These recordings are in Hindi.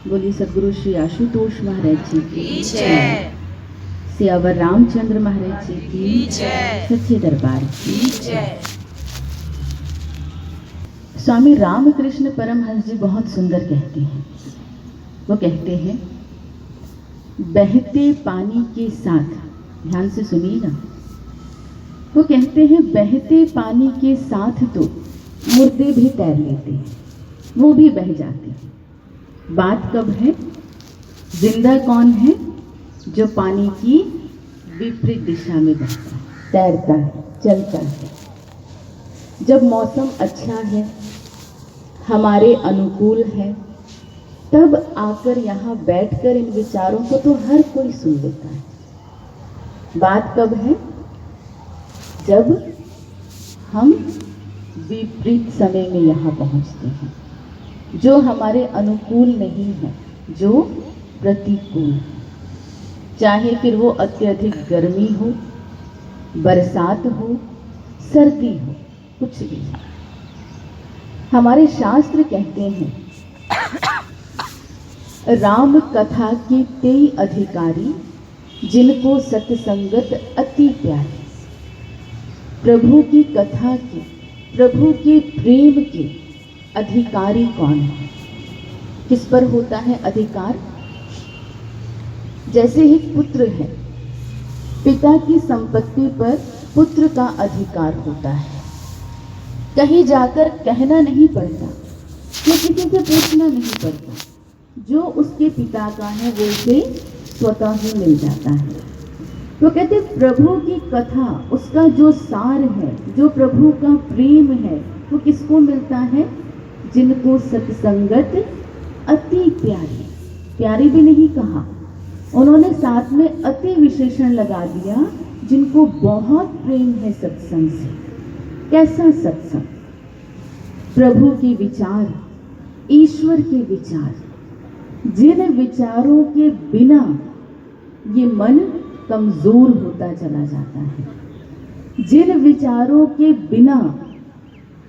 बोली सदगुरु श्री आशुतोष महाराज जी की जय, सियावर रामचंद्र महाराज जी की जय, सच्चे दरबार की जय। स्वामी रामकृष्ण परमहंस जी बहुत सुंदर कहते हैं। वो कहते हैं, बहते पानी के साथ, ध्यान से सुनिएगा, वो कहते हैं बहते पानी के साथ तो मुर्दे भी तैर लेते हैं, वो भी बह जाते हैं। बात कब है? जिंदा कौन है? जो पानी की विपरीत दिशा में बहता है, तैरता है, चलता है। जब मौसम अच्छा है, हमारे अनुकूल है, तब आकर यहाँ बैठकर इन विचारों को तो हर कोई सुन लेता है। बात कब है? जब हम विपरीत समय में यहाँ पहुँचते हैं, जो हमारे अनुकूल नहीं है, जो प्रतिकूल है। चाहे फिर वो अत्यधिक गर्मी हो, बरसात हो, सर्दी हो, कुछ भी। हमारे शास्त्र कहते हैं, राम कथा के 23 अधिकारी, जिनको सत्संगत अति प्यारी। प्रभु की कथा के, प्रभु के प्रेम के अधिकारी कौन है? किस पर होता है अधिकार? जैसे एक पुत्र है, पिता की संपत्ति पर पुत्र का अधिकार होता है। कहीं जाकर कहना नहीं पड़ता, किसी से पूछना नहीं पड़ता, जो उसके पिता का है वो उसे स्वतः ही मिल जाता है। तो कहते प्रभु की कथा, उसका जो सार है, जो प्रभु का प्रेम है, वो किसको मिलता है? जिनको सत्संगत अति प्यारी। प्यारी भी नहीं कहा, उन्होंने साथ में अति विशेषण लगा दिया, जिनको बहुत प्रेम है सत्संग से। कैसा सत्संग? प्रभु के विचार, ईश्वर के विचार, जिन विचारों के बिना ये मन कमजोर होता चला जाता है, जिन विचारों के बिना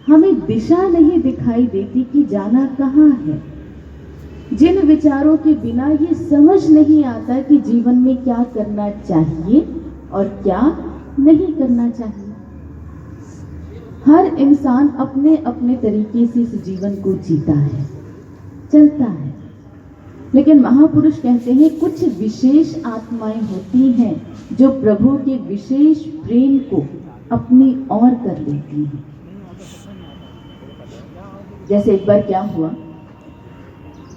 हमें दिशा नहीं दिखाई देती कि जाना कहाँ है, जिन विचारों के बिना ये समझ नहीं आता कि जीवन में क्या करना चाहिए और क्या नहीं करना चाहिए। हर इंसान अपने अपने तरीके से इस जीवन को जीता है, चलता है, लेकिन महापुरुष कहते हैं कुछ विशेष आत्माएं होती हैं जो प्रभु के विशेष प्रेम को अपनी ओर कर लेती हैं। जैसे एक बार क्या हुआ,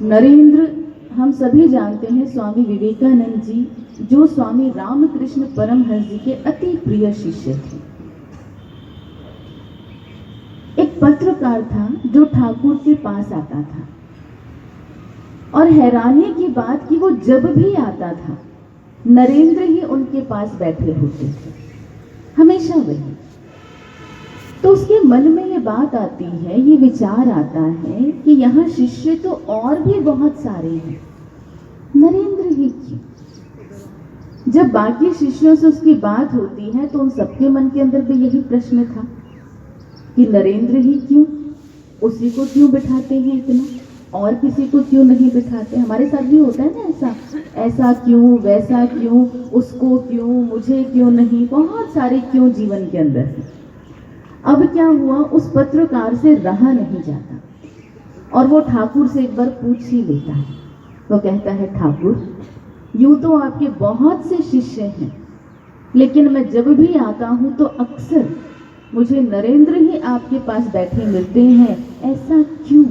नरेंद्र, हम सभी जानते हैं स्वामी विवेकानंद जी, जो स्वामी रामकृष्ण परमहंस जी के अति प्रिय शिष्य थे। एक पत्रकार था जो ठाकुर के पास आता था, और हैरानी की बात कि वो जब भी आता था, नरेंद्र ही उनके पास बैठे होते थे, हमेशा वही। तो उसके मन में ये बात आती है, ये विचार आता है कि यहाँ शिष्य तो और भी बहुत सारे हैं, नरेंद्र ही क्यों? जब बाकी शिष्यों से उसकी बात होती है तो उन सबके मन के अंदर भी यही प्रश्न था कि नरेंद्र ही क्यों, उसी को क्यों बिठाते हैं इतना, और किसी को क्यों नहीं बिठाते? हमारे साथ भी होता है ना ऐसा, ऐसा क्यों, वैसा क्यों, उसको क्यों, मुझे क्यों नहीं, बहुत सारे क्यों जीवन के अंदर है। अब क्या हुआ, उस पत्रकार से रहा नहीं जाता और वो ठाकुर से एक बार पूछ ही लेता है। वो कहता है, ठाकुर, यूं तो आपके बहुत से शिष्य हैं, लेकिन मैं जब भी आता हूं तो अक्सर मुझे नरेंद्र ही आपके पास बैठे मिलते हैं, ऐसा क्यों?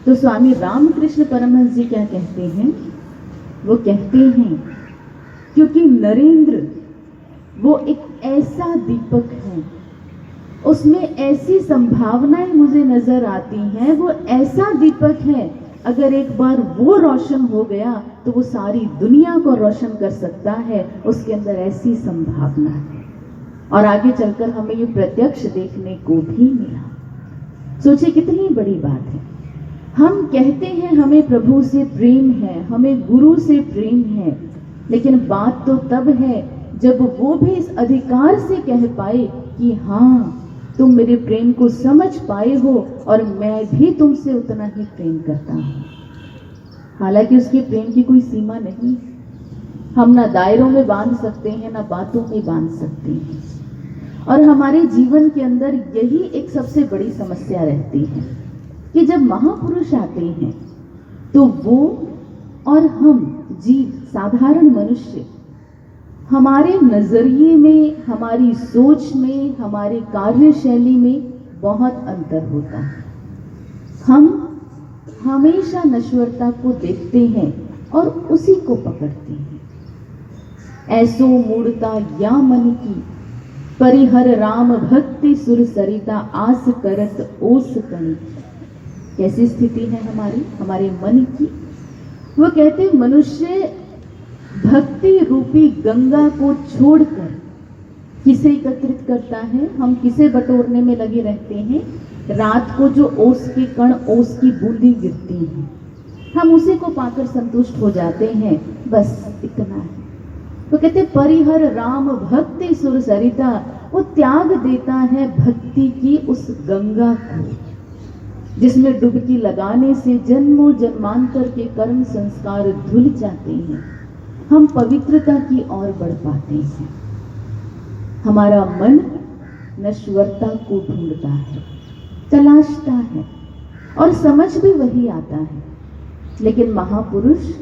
तो स्वामी रामकृष्ण परमहंस जी क्या कहते हैं? वो कहते हैं, क्योंकि नरेंद्र वो एक ऐसा दीपक है, उसमें ऐसी संभावनाएं मुझे नजर आती हैं, वो ऐसा दीपक है, अगर एक बार वो रोशन हो गया तो वो सारी दुनिया को रोशन कर सकता है, उसके अंदर ऐसी संभावना है। और आगे चलकर हमें ये प्रत्यक्ष देखने को भी मिला। सोचिए कितनी बड़ी बात है। हम कहते हैं हमें प्रभु से प्रेम है, हमें गुरु से प्रेम है, लेकिन बात तो तब है जब वो भी इस अधिकार से कह पाए कि हाँ, तुम मेरे प्रेम को समझ पाए हो और मैं भी तुमसे उतना ही प्रेम करता हूं। हालांकि उसके प्रेम की कोई सीमा नहीं। हम ना दायरों में बांध सकते हैं, ना बातों में बांध सकते हैं। और हमारे जीवन के अंदर यही एक सबसे बड़ी समस्या रहती है कि जब महापुरुष आते हैं तो वो और हम जीव, साधारण मनुष्य, हमारे नजरिए में, हमारी सोच में, हमारी कार्यशैली में बहुत अंतर होता है। हम हमेशा नश्वरता को देखते हैं और उसी को पकड़ते हैं। ऐसो मूढ़ता या मन की, परिहर राम भक्ति सुर सरिता, आस करत ओस कणी। कैसी स्थिति है हमारे मन की? वो कहते मनुष्य भक्ति रूपी गंगा को छोड़कर किसे एकत्रित करता है? हम किसे बटोरने में लगे रहते हैं? रात को जो ओस के कण, ओस की बूंदी गिरती है, हम उसी को पाकर संतुष्ट हो जाते हैं। बस इतना है। तो कहते परिहर राम भक्ति सुर सरिता, वो त्याग देता है भक्ति की उस गंगा को जिसमें डुबकी लगाने से जन्मों जन्मांतर के कर्म संस्कार धुल जाते हैं। हम पवित्रता की ओर बढ़ पाते हैं। हमारा मन नश्वरता को ढूंढता है, तलाशता है और समझ भी वही आता है। लेकिन महापुरुष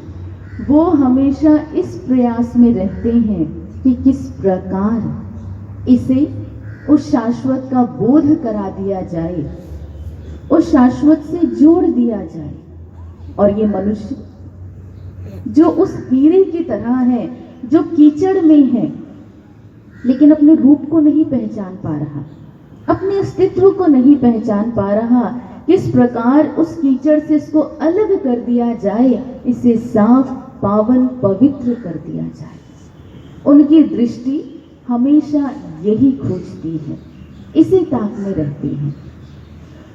वो हमेशा इस प्रयास में रहते हैं कि किस प्रकार इसे उस शाश्वत का बोध करा दिया जाए, उस शाश्वत से जोड़ दिया जाए। और ये मनुष्य जो उस हीरे की तरह है, जो कीचड़ में है लेकिन अपने रूप को नहीं पहचान पा रहा, अपने अस्तित्व को नहीं पहचान पा रहा, किस प्रकार उस कीचड़ से इसको अलग कर दिया जाए, इसे साफ, पावन, पवित्र कर दिया जाए। उनकी दृष्टि हमेशा यही खोजती है, इसी ताक में रहती है।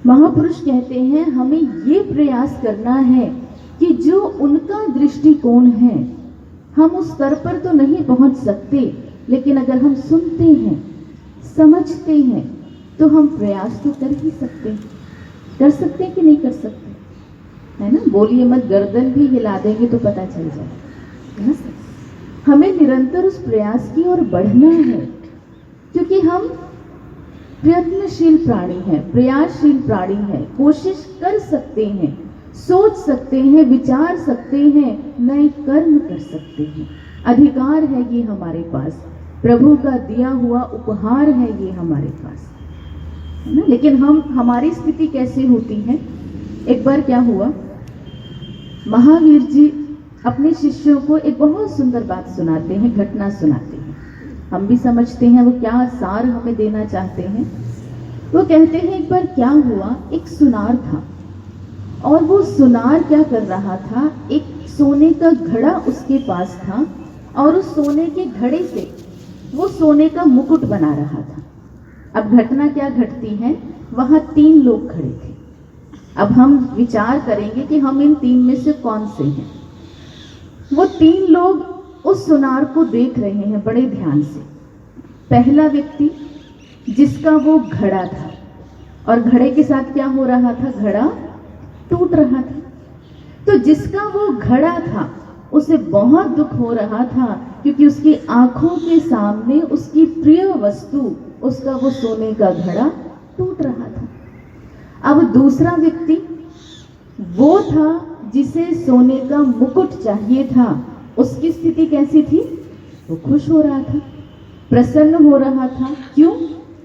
महापुरुष कहते हैं हमें ये प्रयास करना है कि जो उनका दृष्टिकोण है, हम उस स्तर पर तो नहीं पहुंच सकते, लेकिन अगर हम सुनते हैं, समझते हैं, तो हम प्रयास तो कर ही सकते हैं। कर सकते हैं कि नहीं कर सकते? है ना? बोलिए मत, गर्दन भी हिला देंगे तो पता चल जाए। हमें निरंतर उस प्रयास की ओर बढ़ना है, क्योंकि हम प्रयत्नशील प्राणी हैं, प्रयासशील प्राणी हैं। कोशिश कर सकते हैं, सोच सकते हैं, विचार सकते हैं, नए कर्म कर सकते हैं। अधिकार है ये हमारे पास, प्रभु का दिया हुआ उपहार है ये हमारे पास, है ना? लेकिन हमारी स्थिति कैसे होती है? एक बार क्या हुआ, महावीर जी अपने शिष्यों को एक बहुत सुंदर बात सुनाते हैं, घटना सुनाते हैं। हम भी समझते हैं वो क्या सार हमें देना चाहते हैं। वो कहते हैं एक बार क्या हुआ, एक सुनार था और वो सुनार क्या कर रहा था, एक सोने का घड़ा उसके पास था और उस सोने के घड़े से वो सोने का मुकुट बना रहा था। अब घटना क्या घटती है, वहां 3 लोग खड़े थे। अब हम विचार करेंगे कि हम इन 3 में से कौन से हैं। वो 3 लोग उस सुनार को देख रहे हैं बड़े ध्यान से। पहला व्यक्ति जिसका वो घड़ा था और घड़े के साथ क्या हो रहा था, घड़ा टूट रहा था। तो जिसका वो घड़ा था उसे बहुत दुख हो रहा था, क्योंकि उसकी आंखों के सामने उसकी प्रिय वस्तु, उसका वो सोने का घड़ा टूट रहा था। अब दूसरा व्यक्ति वो था जिसे सोने का मुकुट चाहिए था। उसकी स्थिति कैसी थी? वो खुश हो रहा था, प्रसन्न हो रहा था। क्यों?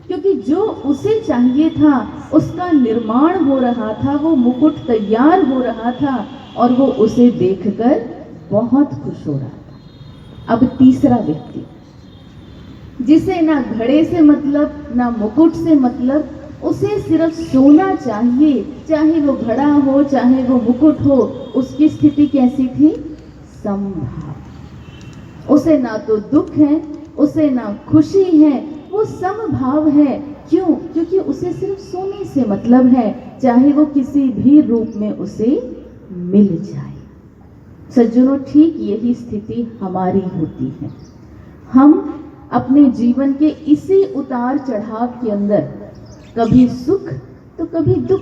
क्योंकि जो उसे चाहिए था उसका निर्माण हो रहा था, वो मुकुट तैयार हो रहा था और वो उसे देखकर बहुत खुश हो रहा था। अब तीसरा व्यक्ति जिसे ना घड़े से मतलब, ना मुकुट से मतलब, उसे सिर्फ सोना चाहिए, चाहे वो घड़ा हो चाहे वो मुकुट हो। उसकी स्थिति कैसी थी? समभाव। उसे ना तो दुख है, उसे ना खुशी है, वो समभाव है। क्यों? क्योंकि उसे सिर्फ सोने से मतलब है, चाहे वो किसी भी रूप में उसे मिल जाए। सज्जनों, ठीक यही स्थिति हमारी होती है। हम अपने जीवन के इसी उतार चढ़ाव के अंदर कभी सुख तो कभी दुख,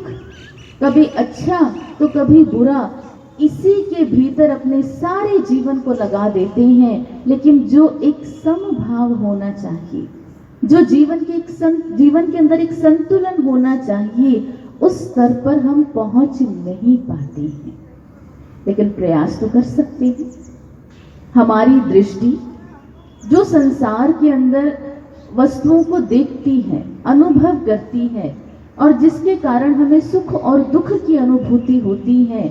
कभी अच्छा तो कभी बुरा, इसी के भीतर अपने सारे जीवन को लगा देते हैं, लेकिन जो एक समभाव होना चाहिए, जो जीवन के अंदर एक संतुलन होना चाहिए, उस स्तर पर हम पहुंच नहीं पाते हैं। लेकिन प्रयास तो कर सकते हैं। हमारी दृष्टि जो संसार के अंदर वस्तुओं को देखती है, अनुभव करती है, और जिसके कारण हमें सुख और दुख की अनुभूति होती है,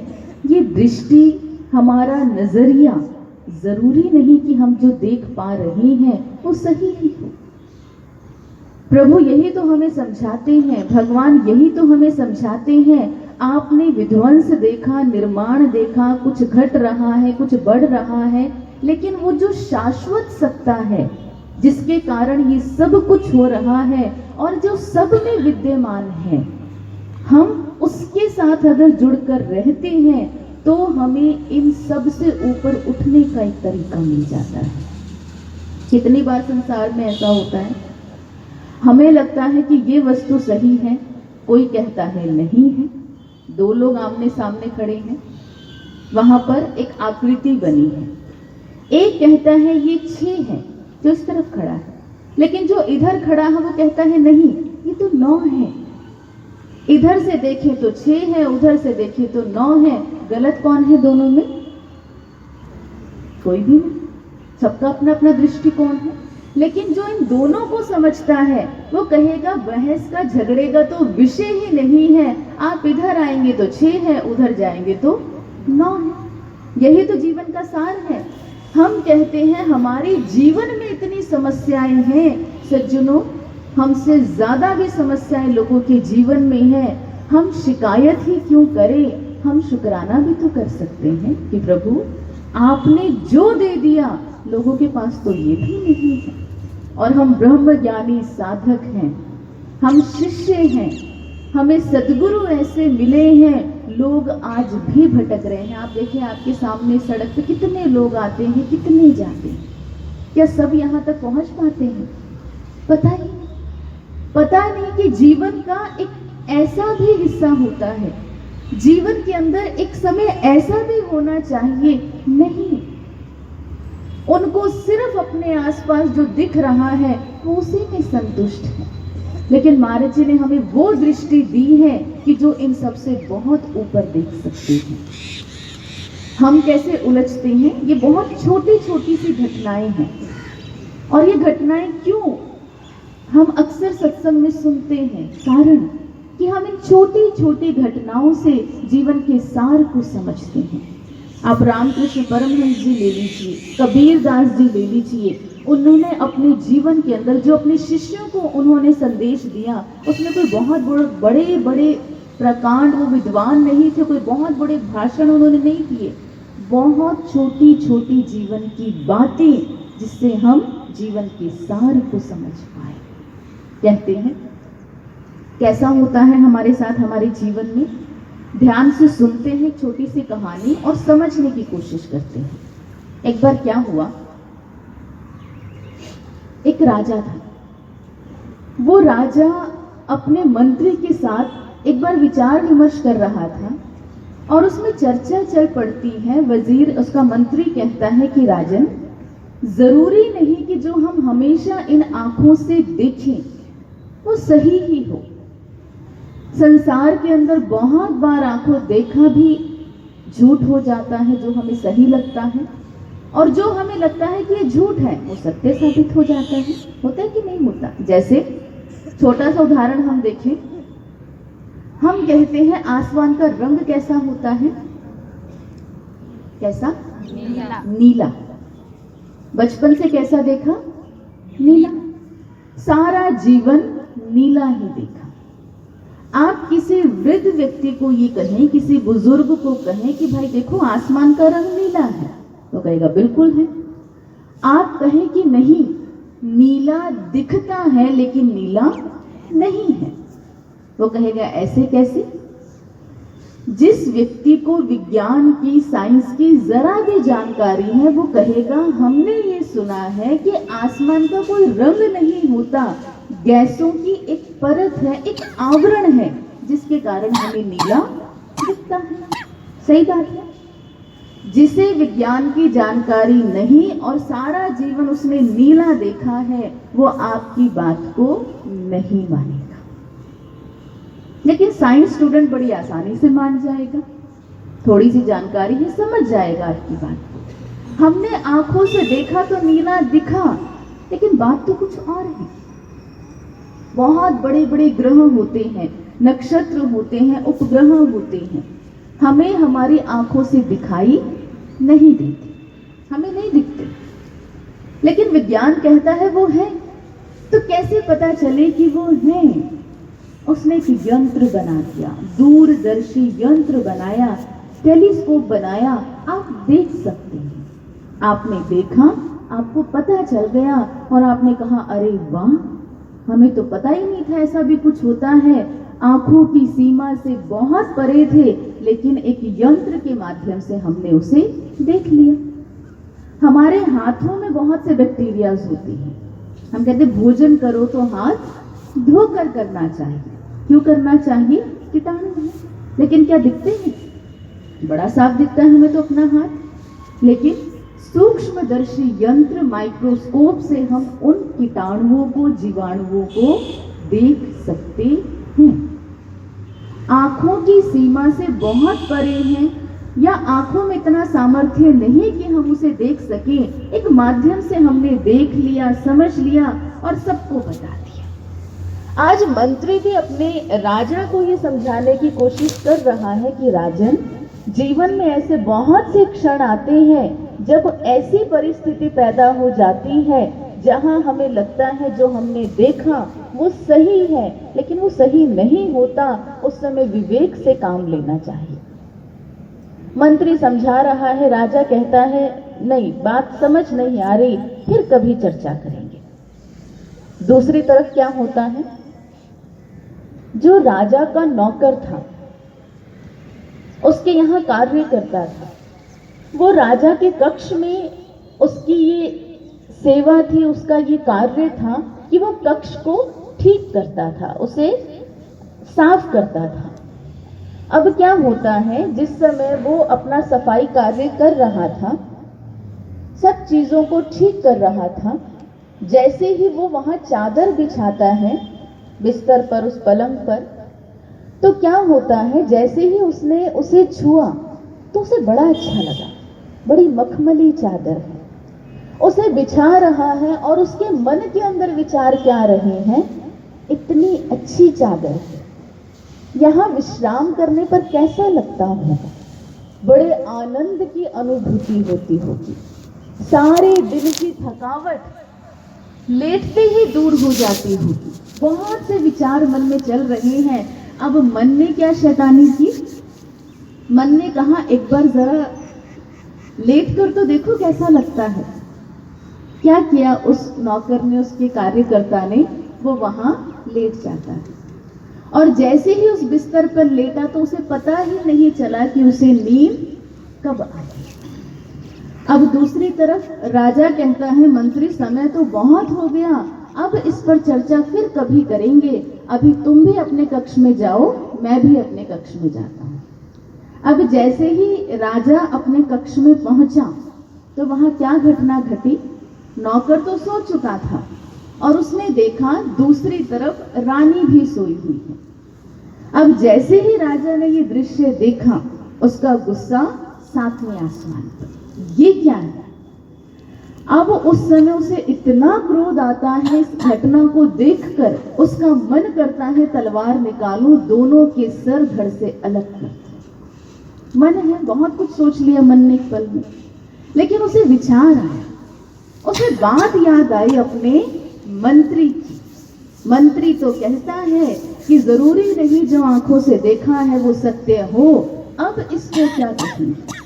ये दृष्टि, हमारा नजरिया, जरूरी नहीं कि हम जो देख पा रहे हैं वो सही ही हो। प्रभु यही तो हमें समझाते हैं, भगवान यही तो हमें समझाते हैं। आपने विध्वंस देखा, निर्माण देखा, कुछ घट रहा है, कुछ बढ़ रहा है, लेकिन वो जो शाश्वत सत्ता है जिसके कारण ये सब कुछ हो रहा है और जो सब में विद्यमान है, हम उसके साथ अगर जुड़कर रहते हैं तो हमें इन सब से ऊपर उठने का एक तरीका मिल जाता है। कितनी बार संसार में ऐसा होता है, हमें लगता है कि ये वस्तु सही है, कोई कहता है नहीं है। दो लोग आमने सामने खड़े हैं, वहां पर एक आकृति बनी है, एक कहता है ये 6 है जो इस तरफ खड़ा है, लेकिन जो इधर खड़ा है वो कहता है नहीं, ये तो 9 है। इधर से देखें तो 6 है, उधर से देखें तो 9 है। गलत कौन है दोनों में? कोई भी नहीं, सबका अपना अपना दृष्टिकोण है। लेकिन जो इन दोनों को समझता है वो कहेगा बहस का, झगड़े का तो विषय ही नहीं है। आप इधर आएंगे तो 6 है, उधर जाएंगे तो 9 है। यही तो जीवन का सार है। हम कहते हैं हमारे जीवन में इतनी समस्याएं हैं, सज्जनों, हमसे ज्यादा भी समस्याएं लोगों के जीवन में है। हम शिकायत ही क्यों करें, हम शुक्राना भी तो कर सकते हैं कि प्रभु आपने जो दे दिया लोगों के पास तो ये भी नहीं है। और हम ब्रह्म ज्ञानी साधक हैं, हम शिष्य हैं, हमें सद्गुरु ऐसे मिले हैं, लोग आज भी भटक रहे हैं। आप देखिए आपके सामने सड़क पे कितने लोग आते हैं, कितने जाते हैं, क्या सब यहाँ तक पहुंच पाते हैं? पता नहीं कि जीवन का एक ऐसा भी हिस्सा होता है, जीवन के अंदर एक समय ऐसा भी होना चाहिए, नहीं, उनको सिर्फ अपने आसपास जो दिख रहा है वो उसी में संतुष्ट है। लेकिन महाराज जी ने हमें वो दृष्टि दी है कि जो इन सब से बहुत ऊपर देख सकते हैं। हम कैसे उलझते हैं, ये बहुत छोटी छोटी सी घटनाएं हैं। और ये घटनाएं क्यों हम अक्सर सत्संग में सुनते हैं? कारण कि हम इन छोटी छोटी घटनाओं से जीवन के सार को समझते हैं। आप रामकृष्ण परमहंस जी ले लीजिए, कबीरदास जी ले लीजिए, उन्होंने अपने जीवन के अंदर जो अपने शिष्यों को उन्होंने संदेश दिया, उसमें कोई बहुत बड़े बड़े प्रकांड, वो विद्वान नहीं थे, कोई बहुत बड़े भाषण उन्होंने नहीं दिए, बहुत छोटी छोटी जीवन की बातें जिससे हम जीवन के सार को समझ पाए। कहते हैं कैसा होता है हमारे साथ, हमारे जीवन में ध्यान से सुनते हैं छोटी सी कहानी और समझने की कोशिश करते हैं। एक बार क्या हुआ, एक राजा था। वो राजा अपने मंत्री के साथ एक बार विचार विमर्श कर रहा था और उसमें चर्चा चल पड़ती है। वजीर, उसका मंत्री कहता है कि राजन, जरूरी नहीं कि जो हम हमेशा इन आंखों से देखें वो सही ही हो। संसार के अंदर बहुत बार आंखों देखा भी झूठ हो जाता है, जो हमें सही लगता है, और जो हमें लगता है कि ये झूठ है वो सत्य साबित हो जाता है। होता है कि नहीं होता? जैसे छोटा सा उदाहरण हम देखें, हम कहते हैं आसमान का रंग कैसा होता है? कैसा? नीला। बचपन से कैसा देखा? नीला। सारा जीवन नीला ही देखा। आप किसी वृद्ध व्यक्ति को ये कहें, किसी बुजुर्ग को कहें कि भाई देखो आसमान का रंग नीला है, तो कहेगा बिल्कुल है। आप कहें कि नहीं, नीला दिखता है लेकिन नीला नहीं है, वो कहेगा ऐसे कैसे? जिस व्यक्ति को विज्ञान की, साइंस की जरा भी जानकारी है वो कहेगा हमने ये सुना है कि आसमान का कोई रंग नहीं होता, गैसों की एक परत है, एक आवरण है जिसके कारण हमें नीला दिखता है। सही बात है। जिसे विज्ञान की जानकारी नहीं और सारा जीवन उसने नीला देखा है, वो आपकी बात को नहीं मानेगा। लेकिन साइंस स्टूडेंट बड़ी आसानी से मान जाएगा, थोड़ी सी जानकारी है, समझ जाएगा आपकी बात को। हमने आंखों से देखा तो नीला दिखा, लेकिन बात तो कुछ और है। बहुत बड़े बड़े ग्रह होते हैं, नक्षत्र होते हैं, उपग्रह होते हैं, हमें हमारी आंखों से दिखाई नहीं देते, हमें नहीं दिखते, लेकिन विज्ञान कहता है वो है। तो कैसे पता चले कि वो है? उसने एक यंत्र बना दिया, दूरदर्शी यंत्र बनाया, टेलीस्कोप बनाया, आप देख सकते हैं। आपने देखा, आपको पता चल गया और आपने कहा अरे वाह, हमें तो पता ही नहीं था ऐसा भी कुछ होता है। आंखों की सीमा से बहुत परे थे, लेकिन एक यंत्र के माध्यम से हमने उसे देख लिया। हमारे हाथों में बहुत से बैक्टीरियाज होते हैं। हम कहते भोजन करो तो हाथ धोकर करना चाहिए। क्यों करना चाहिए? कीटाणु है। लेकिन क्या दिखते हैं? बड़ा साफ दिखता है हमें तो अपना हाथ, लेकिन सूक्ष्मदर्शी यंत्र माइक्रोस्कोप से हम उन कीटाणुओं को, जीवाणुओं को देख सकते हैं। आंखों की सीमा से बहुत परे हैं, या आंखों में इतना सामर्थ्य नहीं कि हम उसे देख सकें, एक माध्यम से हमने देख लिया, समझ लिया और सबको बता दिया। आज मंत्री भी अपने राजा को ये समझाने की कोशिश कर रहा है कि राजन, जीवन में ऐसे बहुत से क्षण आते हैं जब ऐसी परिस्थिति पैदा हो जाती है जहां हमें लगता है जो हमने देखा वो सही है, लेकिन वो सही नहीं होता। उस समय विवेक से काम लेना चाहिए। मंत्री समझा रहा है, राजा कहता है नहीं, बात समझ नहीं आ रही, फिर कभी चर्चा करेंगे। दूसरी तरफ क्या होता है, जो राजा का नौकर था, उसके यहां कार्य करता था, वो राजा के कक्ष में उसकी ये सेवा थी, उसका ये कार्य था कि वो कक्ष को ठीक करता था, उसे साफ करता था। अब क्या होता है, जिस समय वो अपना सफाई कार्य कर रहा था, सब चीजों को ठीक कर रहा था, जैसे ही वो वहां चादर बिछाता है बिस्तर पर, उस पलंग पर, तो क्या होता है, जैसे ही उसने उसे छुआ तो उसे बड़ा अच्छा लगा। बड़ी मखमली चादर है, उसे बिछा रहा है और उसके मन के अंदर विचार क्या रहे हैं, इतनी अच्छी चादर है, यहां विश्राम करने पर कैसा लगता होगा, बड़े आनंद की अनुभूति होती होगी, सारे दिन की थकावट लेटते ही दूर हो जाती होगी। बहुत से विचार मन में चल रहे हैं। अब मन ने क्या शैतानी की, मन ने कहा एक बार जरा लेट कर तो देखो कैसा लगता है। क्या किया उस नौकर ने, उसके कार्यकर्ता ने, वो वहां लेट जाता है और जैसे ही उस बिस्तर पर लेटा तो उसे पता ही नहीं चला कि उसे नींद कब आई। अब दूसरी तरफ राजा कहता है, मंत्री समय तो बहुत हो गया, अब इस पर चर्चा फिर कभी करेंगे, अभी तुम भी अपने कक्ष में जाओ, मैं भी अपने कक्ष में जाता हूं। अब जैसे ही राजा अपने कक्ष में पहुंचा तो वहां क्या घटना घटी, नौकर तो सो चुका था और उसने देखा दूसरी तरफ रानी भी सोई हुई है। अब जैसे ही राजा ने ये दृश्य देखा, उसका गुस्सा 7वें आसमान पर। ये क्या है? अब उस समय उसे इतना क्रोध आता है इस घटना को देखकर, उसका मन करता है तलवार निकालूं, दोनों के सर धड़ से अलग कर। मन है, बहुत कुछ सोच लिया मन ने एक पल में, लेकिन उसे विचार आया, उसे बात याद आई अपने मंत्री की। मंत्री तो कहता है कि जरूरी नहीं जो आंखों से देखा है वो सत्य हो, अब इसको क्या कहेंगे।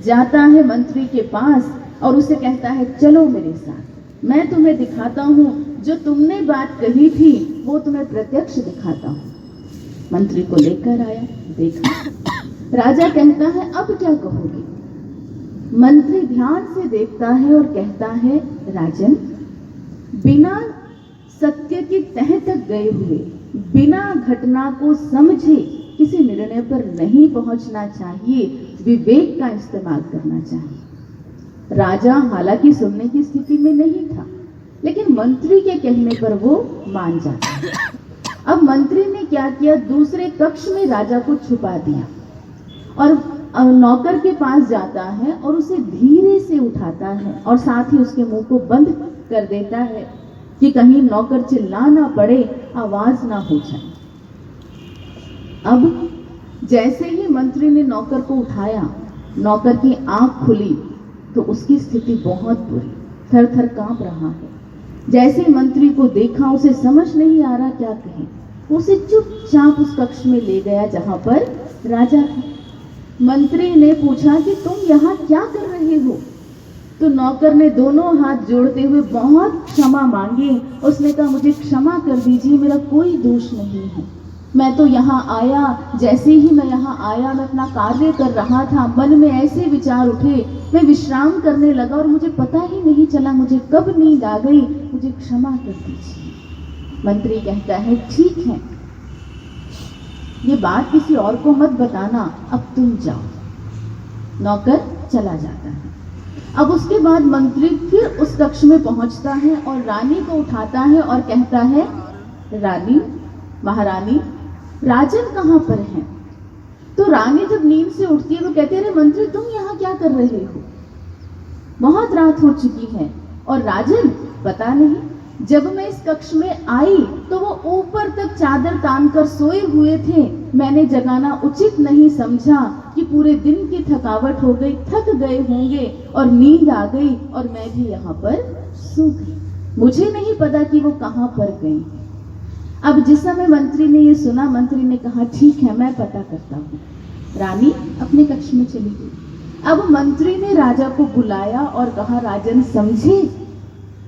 जाता है मंत्री के पास और उसे कहता है, चलो मेरे साथ, मैं तुम्हें दिखाता हूं, जो तुमने बात कही थी वो तुम्हें प्रत्यक्ष दिखाता हूं। मंत्री को लेकर आया, देखा, राजा कहता है अब क्या कहोगे। मंत्री ध्यान से देखता है और कहता है, राजन, बिना सत्य की तह तक गए हुए, बिना घटना को समझे किसी निर्णय पर नहीं पहुंचना चाहिए, विवेक का इस्तेमाल करना चाहिए। राजा हालांकि सुनने की स्थिति में नहीं था, लेकिन मंत्री के कहने पर वो मान जाता। अब मंत्री ने क्या किया, दूसरे कक्ष में राजा को छुपा दिया और नौकर के पास जाता है और उसे धीरे से उठाता है और साथ ही उसके मुंह को बंद कर देता है कि कहीं नौकर चिल्ला ना पड़े, आवाज ना हो जाए। अब जैसे ही मंत्री ने नौकर को उठाया, नौकर की आंख खुली तो उसकी स्थिति बहुत बुरी, थर थर कांप रहा है। जैसे ही मंत्री को देखा, उसे समझ नहीं आ रहा क्या कहे, उसे चुपचाप उस कक्ष में ले गया जहां पर राजा था। मंत्री ने पूछा कि तुम यहाँ क्या कर रहे हो? तो नौकर ने दोनों हाथ जोड़ते हुए बहुत क्षमा मांगी। उसने कहा, मुझे क्षमा कर दीजिए, मेरा कोई दोष नहीं है। मैं तो यहाँ आया, जैसे ही मैं यहाँ आया, मैं अपना कार्य कर रहा था, मन में ऐसे विचार उठे, मैं विश्राम करने लगा और मुझे पता ही नहीं चला मुझे कब नींद आ गई, मुझे क्षमा कर दीजिए। मंत्री कहता है, ठीक है, ये बात किसी और को मत बताना, अब तुम जाओ। नौकर चला जाता है। अब उसके बाद मंत्री फिर उस कक्ष में पहुंचता है और रानी को उठाता है और कहता है, रानी, महारानी, राजन कहाँ पर है? तो रानी जब नींद से उठती है तो कहती है, अरे मंत्री, तुम यहाँ क्या कर रहे हो? बहुत रात हो चुकी है। और राजन, पता नहीं, जब मैं इस कक्ष में आई तो वो ऊपर तक चादर तान कर सोए हुए थे। मैंने जगाना उचित नहीं समझा कि पूरे दिन की थकावट हो गई, थक गए होंगे और नींद आ गई और मैं भी यहाँ पर सो गई। मुझे नहीं पता कि वो कहाँ पर गई। अब जिस समय मंत्री ने ये सुना, मंत्री ने कहा, ठीक है, मैं पता करता हूँ। रानी अपने कक्ष में चली गई। अब मंत्री ने राजा को बुलाया और कहा, राजन समझे,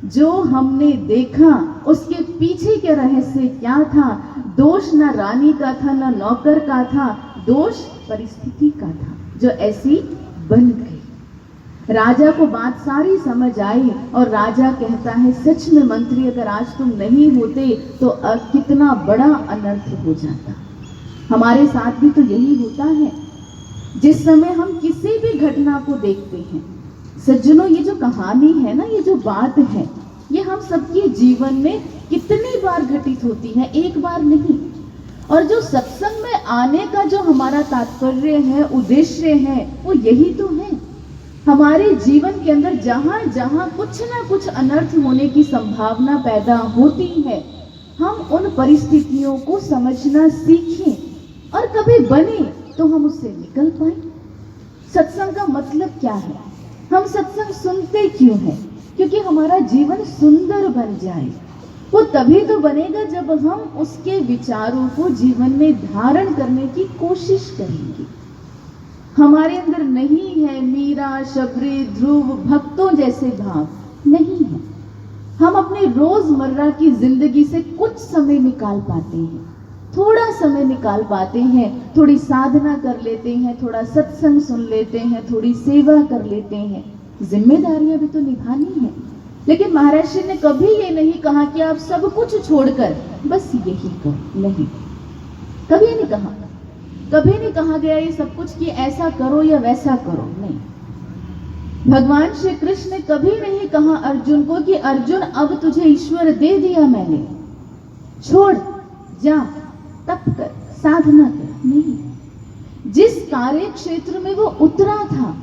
जो हमने देखा उसके पीछे के रहस्य क्या था? दोष न रानी का था, न नौकर का था, दोष परिस्थिति का था जो ऐसी बन गई। राजा को बात सारी समझ आई और राजा कहता है, सच में मंत्री, अगर आज तुम नहीं होते तो कितना बड़ा अनर्थ हो जाता। हमारे साथ भी तो यही होता है। जिस समय हम किसी भी घटना को देखते हैं, सज्जनों, ये जो कहानी है ना, ये जो बात है, ये हम सबके जीवन में कितनी बार घटित होती है, एक बार नहीं। और जो सत्संग में आने का जो हमारा तात्पर्य है, उद्देश्य है, वो यही तो है। हमारे जीवन के अंदर जहां जहां कुछ ना कुछ अनर्थ होने की संभावना पैदा होती है, हम उन परिस्थितियों को समझना सीखें और कभी बने तो हम उससे निकल पाए। सत्संग का मतलब क्या है? हम सत्संग सुनते क्यों हैं? क्योंकि हमारा जीवन सुंदर बन जाए। वो तभी तो बनेगा जब हम उसके विचारों को जीवन में धारण करने की कोशिश करेंगे। हमारे अंदर नहीं है मीरा, शबरी, ध्रुव, भक्तों जैसे भाव, नहीं है। हम अपने रोजमर्रा की जिंदगी से कुछ समय निकाल पाते हैं, थोड़ा समय निकाल पाते हैं, थोड़ी साधना कर लेते हैं, थोड़ा सत्संग सुन लेते हैं, थोड़ी सेवा कर लेते हैं। जिम्मेदारियां भी तो निभानी है। लेकिन महाराज श्री ने कभी ये नहीं कहा कि आप सब कुछ छोड़कर बस यही करो, नहीं, कभी नहीं कहा। कभी नहीं कहा गया ये सब कुछ कि ऐसा करो या वैसा करो, नहीं। भगवान श्री कृष्ण ने कभी नहीं कहा अर्जुन को कि अर्जुन, अब तुझे ईश्वर दे दिया मैंने, छोड़, जा, तप कर, साधना कर, नहीं। जिस कार्य क्षेत्र में वो उतरा था,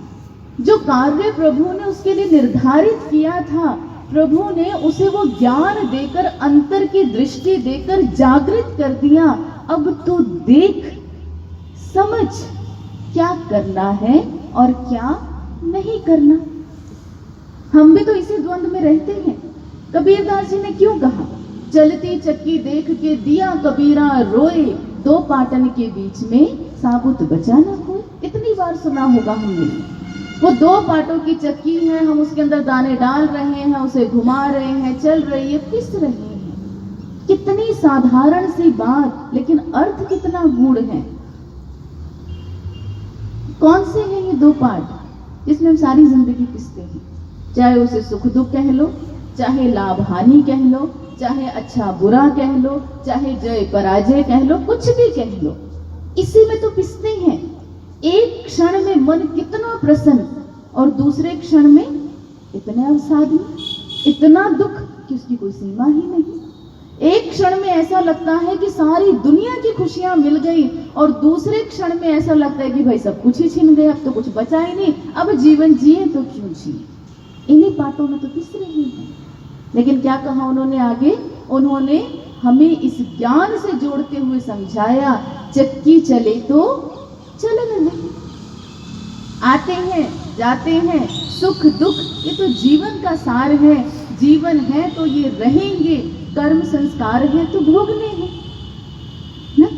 जो कार्य प्रभु ने उसके लिए निर्धारित किया था, प्रभु ने उसे वो ज्ञान देकर, अंतर की दृष्टि देकर जागृत कर दिया। अब तो देख, समझ क्या करना है और क्या नहीं करना। हम भी तो इसी द्वंद में रहते हैं। कबीरदास जी ने क्यों कहा, चलती चक्की देख के दिया कबीरा रोए, दो पाटन के बीच में साबुत बचा ना कोई। कितनी बार सुना होगा हमने। वो दो पाटों की चक्की है, हम उसके अंदर दाने डाल रहे हैं, उसे घुमा रहे हैं, चल रही है, पिस रहे हैं। कितनी साधारण सी बात, लेकिन अर्थ कितना गूढ़ है। कौन से हैं ये दो पार्ट जिसमें हम सारी जिंदगी पिसते हैं? चाहे उसे सुख दुख कह लो, चाहे लाभ हानि कह लो, चाहे अच्छा बुरा कह लो, चाहे जय पराजय कह लो, कुछ भी कह लो। इसी में तो पिसते हैं। एक क्षण में मन कितना प्रसन्न और दूसरे क्षण में इतने अवसाद में इतना दुख कि उसकी कोई सीमा ही नहीं। एक क्षण में ऐसा लगता है कि सारी दुनिया की खुशियां मिल गई और दूसरे क्षण में ऐसा लगता है कि भाई सब कुछ ही छिन गया, अब तो कुछ बचा ही नहीं, अब जीवन जिए तो क्यों जिए। इन्हीं बातों में तो पिस रहे हैं। लेकिन क्या कहा उन्होंने आगे? उन्होंने हमें इस ज्ञान से जोड़ते हुए समझाया, चक्की चले तो चलन नहीं। आते हैं जाते हैं, सुख दुख ये तो जीवन का सार है। जीवन है तो ये रहेंगे, कर्म संस्कार है तो भोगने हैं ना।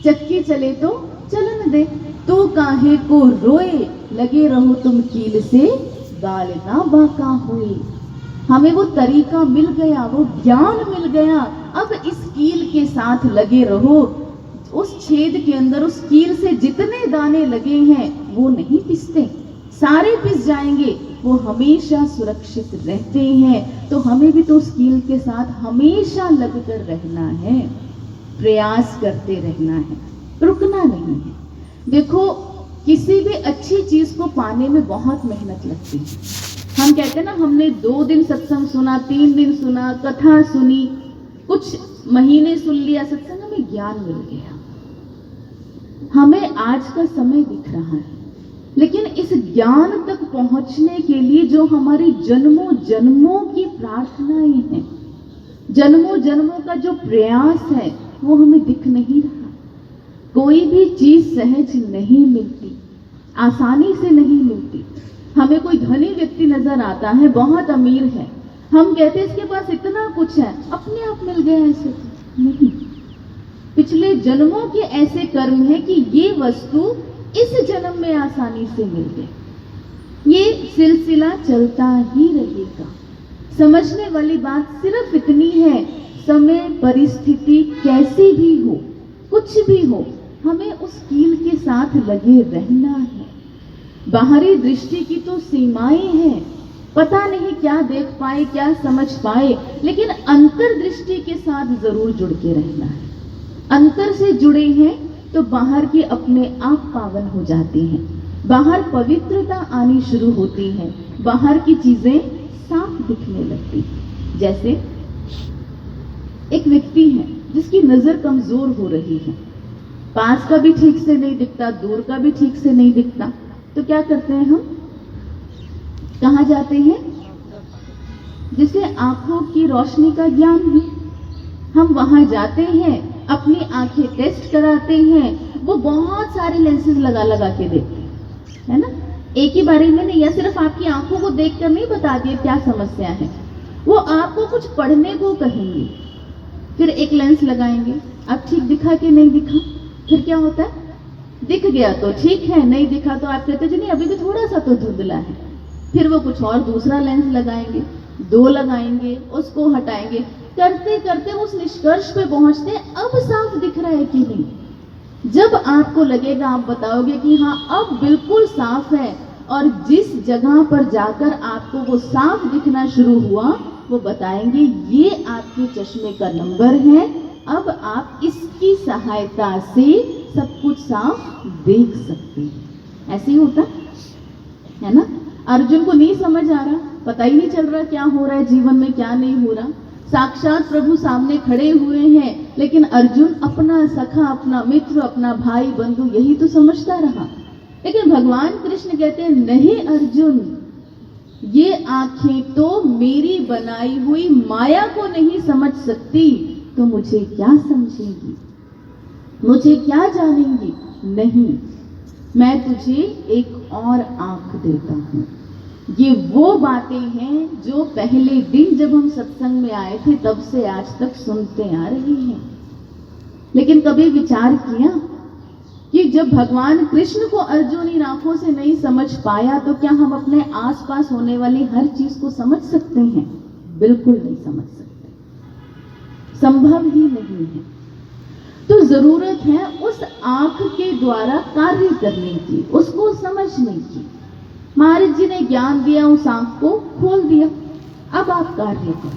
चक्की चले तो चलन दे, तो काहे को रोए, लगे रहो तुम कील से, गाल ना बाका हुए। हमें वो तरीका मिल गया, वो ज्ञान मिल गया। अब इस कील के साथ लगे रहो। उस छेद के अंदर उस कील से जितने दाने लगे हैं वो नहीं पिसते, सारे पिस जाएंगे, वो हमेशा सुरक्षित रहते हैं। तो हमें भी तो उस कील के साथ हमेशा लगकर रहना है, प्रयास करते रहना है, रुकना नहीं है। देखो, किसी भी अच्छी चीज को पाने में बहुत मेहनत लगती है। हम कहते हैं ना, हमने 2 दिन सत्संग सुना, 3 दिन सुना, कथा सुनी, कुछ महीने सुन लिया सत्संग, में ज्ञान मिल गया, हमें आज का समय दिख रहा है। लेकिन इस ज्ञान तक पहुंचने के लिए जो हमारी जन्मों जन्मों की प्रार्थनाएं हैं, जन्मों जन्मों का जो प्रयास है, वो हमें दिख नहीं रहा। कोई भी चीज सहज नहीं मिलती, आसानी से नहीं मिलती। हमें कोई धनी व्यक्ति नजर आता है, बहुत अमीर है, हम कहते हैं इसके पास इतना कुछ है, अपने आप मिल गया ऐसे तो नहीं। पिछले जन्मों के ऐसे कर्म है कि ये वस्तु इस जन्म में आसानी से मिल गई। ये सिलसिला चलता ही रहेगा। समझने वाली बात सिर्फ इतनी है, समय परिस्थिति कैसी भी हो, कुछ भी हो, हमें उस कील के साथ लगे रहना है। बाहरी दृष्टि की तो सीमाएं हैं, पता नहीं क्या देख पाए, क्या समझ पाए, लेकिन अंतर्दृष्टि के साथ जरूर जुड़ के रहना है। अंतर से जुड़े हैं तो बाहर के अपने आप पावन हो जाते हैं, बाहर पवित्रता आनी शुरू होती है, बाहर की चीजें साफ दिखने लगती हैं। जैसे एक व्यक्ति है जिसकी नजर कमजोर हो रही है, पास का भी ठीक से नहीं दिखता, दूर का भी ठीक से नहीं दिखता, तो क्या करते हैं हम? कहाँ जाते हैं? जिसे आंखों की रोशनी का ज्ञान है, हम वहां जाते हैं, अपनी आंखें टेस्ट कराते हैं। वो बहुत सारे लेंसेज लगा लगा के देखते हैं, है ना, एक ही बारी में नहीं, या सिर्फ आपकी आंखों को देखकर नहीं बता दिए क्या समस्या है, वो आपको कुछ पढ़ने को कहेंगे, फिर एक लेंस लगाएंगे, अब ठीक दिखा कि नहीं दिखा, फिर क्या होता है? दिख गया तो ठीक है, नहीं दिखा तो आप कहते जी नहीं, अभी भी थोड़ा सा तो धुंधला है, फिर वो कुछ और दूसरा लेंस लगाएंगे, 2 लगाएंगे, उसको हटाएंगे, करते करते उस निष्कर्ष पे पहुंचते हैं, अब साफ दिख रहा है कि नहीं। जब आपको लगेगा, आप बताओगे कि हाँ अब बिल्कुल साफ है, और जिस जगह पर जाकर आपको वो साफ दिखना शुरू हुआ, वो बताएंगे ये आपके चश्मे का नंबर है, अब आप इसकी सहायता से सब कुछ साफ देख सकते हैं। ऐसे ही होता है ना। अर्जुन को नहीं समझ आ रहा, पता ही नहीं चल रहा क्या हो रहा है जीवन में, क्या नहीं हो रहा। साक्षात प्रभु सामने खड़े हुए हैं, लेकिन अर्जुन अपना सखा, अपना मित्र, अपना भाई बंधु यही तो समझता रहा। लेकिन भगवान कृष्ण कहते हैं नहीं अर्जुन, ये आंखें तो मेरी बनाई हुई माया को नहीं समझ सकती, तो मुझे क्या समझेंगी, मुझे क्या जानेंगी? नहीं, मैं तुझे एक और आंख देता हूं। ये वो बातें हैं जो पहले दिन जब हम सत्संग में आए थे तब से आज तक सुनते आ रहे हैं। लेकिन कभी विचार किया कि जब भगवान कृष्ण को अर्जुन इन आंखों से नहीं समझ पाया, तो क्या हम अपने आसपास होने वाली हर चीज को समझ सकते हैं? बिल्कुल नहीं समझ सकते, संभव ही नहीं है। तो जरूरत है उस आंख के द्वारा कार्य करने की, उसको समझने की। महाराज जी ने ज्ञान दिया, उस आंख को खोल दिया, अब आप कार्य करो।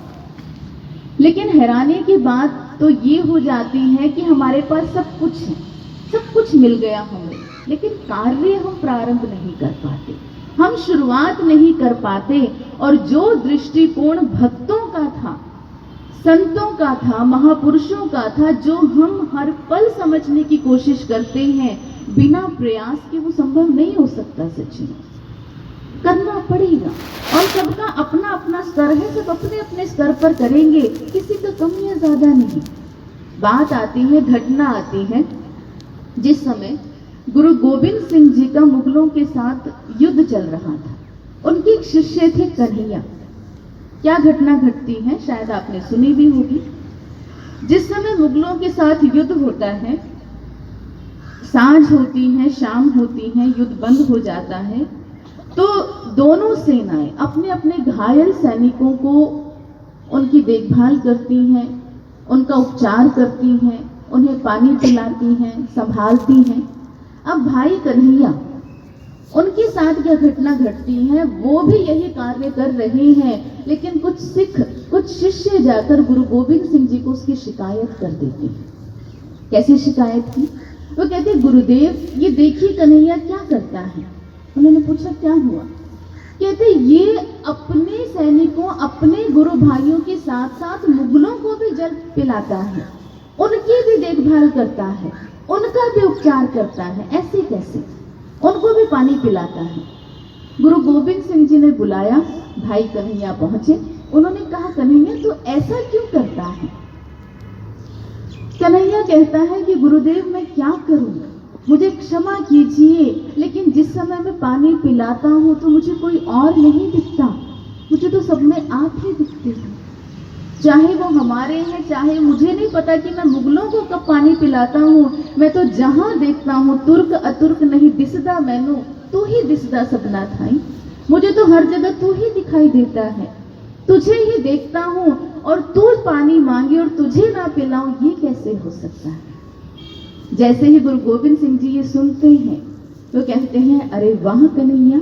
लेकिन हैरानी की बात तो ये हो जाती है कि हमारे पास सब कुछ है, सब कुछ मिल गया हमें, लेकिन कार्य हम प्रारंभ नहीं कर पाते, हम शुरुआत नहीं कर पाते। और जो दृष्टिकोण भक्तों का था, संतों का था, महापुरुषों का था, जो हम हर पल समझने की कोशिश करते हैं, बिना प्रयास के वो संभव नहीं हो सकता। सचिन, करना पड़ेगा। और सबका अपना अपना स्तर है, सब अपने अपने स्तर पर करेंगे, किसी का कम या ज्यादा नहीं। बात आती है, घटना आती है, जिस समय गुरु गोविंद सिंह जी का मुगलों के साथ युद्ध चल रहा था। उनके एक शिष्य थे कन्हैया। क्या घटना घटती है, शायद आपने सुनी भी होगी। जिस समय मुगलों के साथ युद्ध होता है, सांझ होती है, शाम होती है, युद्ध बंद हो जाता है, तो दोनों सेनाएं अपने अपने घायल सैनिकों को उनकी देखभाल करती हैं, उनका उपचार करती हैं, उन्हें पानी पिलाती हैं, संभालती हैं। अब भाई कन्हैया, उनके साथ क्या घटना घटती है, वो भी यही कार्य कर रहे हैं, लेकिन कुछ शिष्य जाकर गुरु गोविंद सिंह जी को उसकी शिकायत कर देते हैं। कैसी शिकायत की? वो कहते, गुरुदेव ये देखिए कन्हैया क्या करता है। उन्होंने पूछा क्या हुआ? कहते, ये अपने सैनिकों, अपने गुरु भाइयों के साथ साथ मुगलों को भी जल पिलाता है, उनकी भी देखभाल करता है, उनका भी उपचार करता है। ऐसे कैसे? उनको भी पानी पिलाता है। गुरु गोविंद सिंह जी ने बुलाया, भाई कन्हैया पहुंचे। उन्होंने कहा, कन्हैया तो ऐसा क्यों करता है? कन्हैया कहता है कि गुरुदेव मैं क्या करूं, मुझे क्षमा कीजिए, लेकिन जिस समय मैं पानी पिलाता हूं तो मुझे कोई और नहीं दिखता, मुझे तो सब में आप ही दिखते हैं। चाहे वो हमारे हैं, चाहे मुझे नहीं पता कि मैं मुगलों को कब पानी पिलाता हूँ, मैं तो जहां देखता हूँ तुर्क अतुर्क नहीं दिसदा मैनू, तू ही दिसदा सबना थाई। मुझे तो हर जगह तू ही दिखाई देता है, तुझे ही देखता हूँ, और तू पानी मांगे और तुझे ना पिलाऊं, ये कैसे हो सकता है? जैसे ही गुरु गोविंद सिंह जी ये सुनते हैं तो कहते हैं, अरे वाह कन्हैया,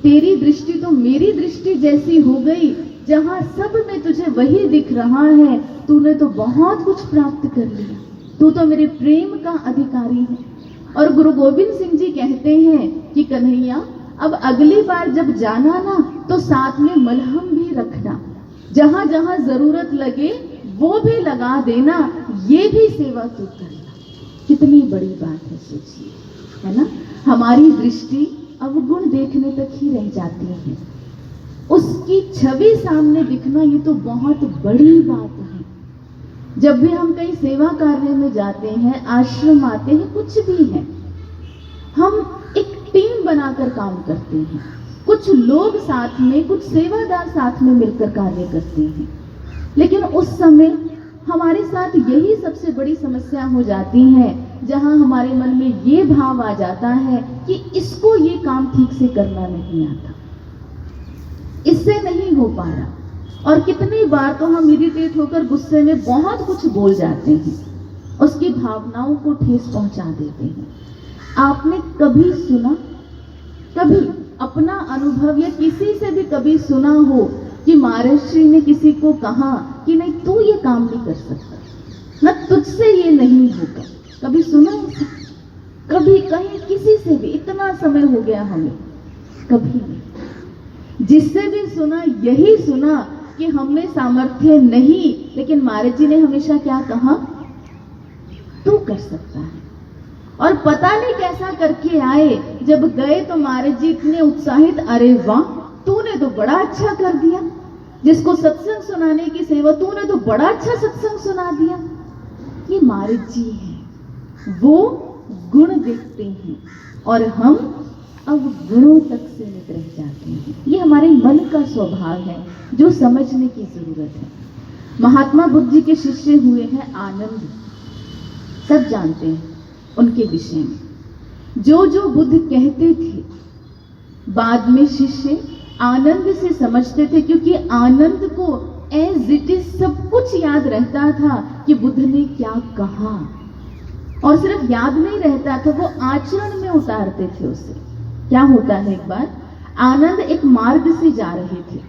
तेरी दृष्टि तो मेरी दृष्टि जैसी हो गई, जहां सब में तुझे वही दिख रहा है। तूने तो बहुत कुछ प्राप्त कर लिया, तू तो मेरे प्रेम का अधिकारी है। और गुरु गोविंद सिंह जी कहते हैं कि कन्हैया, अब अगली बार जब जाना ना तो साथ में मलहम भी रखना, जहां जहां जरूरत लगे वो भी लगा देना, ये भी सेवा तू करना। कितनी बड़ी बात है, सोचिए, है ना? हमारी दृष्टि अवगुण देखने तक ही रह जाती है, उसकी छवि सामने दिखना ये तो बहुत बड़ी बात है। जब भी हम कहीं सेवा कार्य में जाते हैं, आश्रम आते हैं, कुछ भी है, हम एक टीम बनाकर काम करते हैं, कुछ लोग साथ में, कुछ सेवादार साथ में मिलकर कार्य करते हैं। लेकिन उस समय हमारे साथ यही सबसे बड़ी समस्या हो जाती है, जहां हमारे मन में ये भाव आ जाता है कि इसको ये काम ठीक से करना नहीं आता, इससे नहीं हो पा रहा। और कितनी बार तो हम इरिटेट होकर गुस्से में बहुत कुछ बोल जाते हैं, उसकी भावनाओं को ठेस पहुंचा देते हैं। आपने कभी सुना, कभी अपना अनुभव या किसी से भी कभी सुना हो कि महर्षि ने किसी को कहा कि नहीं तू ये काम नहीं कर सकता, ना तुझसे ये नहीं होगा? कभी सुना ऐसा? कभी कहीं किसी से भी? इतना समय हो गया हमें, कभी नहीं। जिससे भी सुना यही सुना कि हमें सामर्थ्य नहीं, लेकिन महाराज जी ने हमेशा क्या कहा? तू कर सकता है। और पता नहीं कैसा करके आए, जब गए तो महाराज जी इतने उत्साहित, अरे वाह तूने तो बड़ा अच्छा कर दिया, जिसको सत्संग सुनाने की सेवा, तूने तो बड़ा अच्छा सत्संग सुना दिया। ये महाराज जी हैं, वो गुण देखते हैं और हम अब गुणों तक सीमित रह जाते हैं। ये हमारे मन का स्वभाव है जो समझने की जरूरत है। महात्मा बुद्ध जी के शिष्य हुए हैं आनंद, सब जानते हैं उनके विषय में। जो जो बुद्ध कहते थे बाद में शिष्य आनंद से समझते थे, क्योंकि आनंद को एज इट इज सब कुछ याद रहता था कि बुद्ध ने क्या कहा, और सिर्फ याद नहीं रहता था, वो आचरण में उतारते थे उसे। क्या होता है, एक बार आनंद एक मार्ग से जा रहे थे,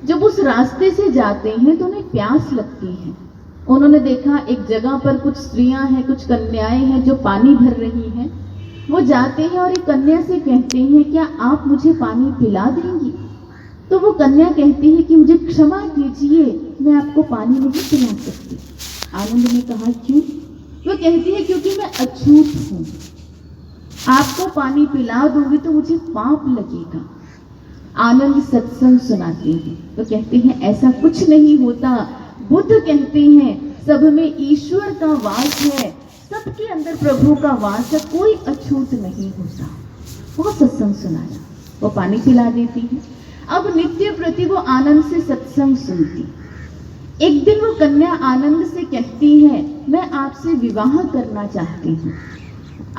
जब उस रास्ते से जाते हैं तो उन्हें प्यास लगती है, उन्होंने देखा एक जगह पर कुछ स्त्रियां हैं, कुछ कन्याएं हैं जो पानी भर रही हैं। वो जाते हैं और एक कन्या से कहते हैं, क्या आप मुझे पानी पिला देंगी? तो वो कन्या कहती है कि मुझे क्षमा कीजिए, मैं आपको पानी नहीं पिला सकती। आनंद ने कहा, क्यों? वो कहती है, क्योंकि मैं अछूत हूं, आपको पानी पिला दूंगी तो मुझे पाप लगेगा। आनंद सत्संग सुनाते हैं तो कहते हैं, ऐसा कुछ नहीं होता। बुद्ध कहते हैं, सब में ईश्वर का वास है, सबके अंदर प्रभु का वास है, कोई अछूत नहीं होता। बहुत सत्संग सुनाया, वो पानी पिला देती है। अब नित्य प्रति वो आनंद से सत्संग सुनती। एक दिन वो कन्या आनंद से कहती है, मैं आपसे विवाह करना चाहती हूँ।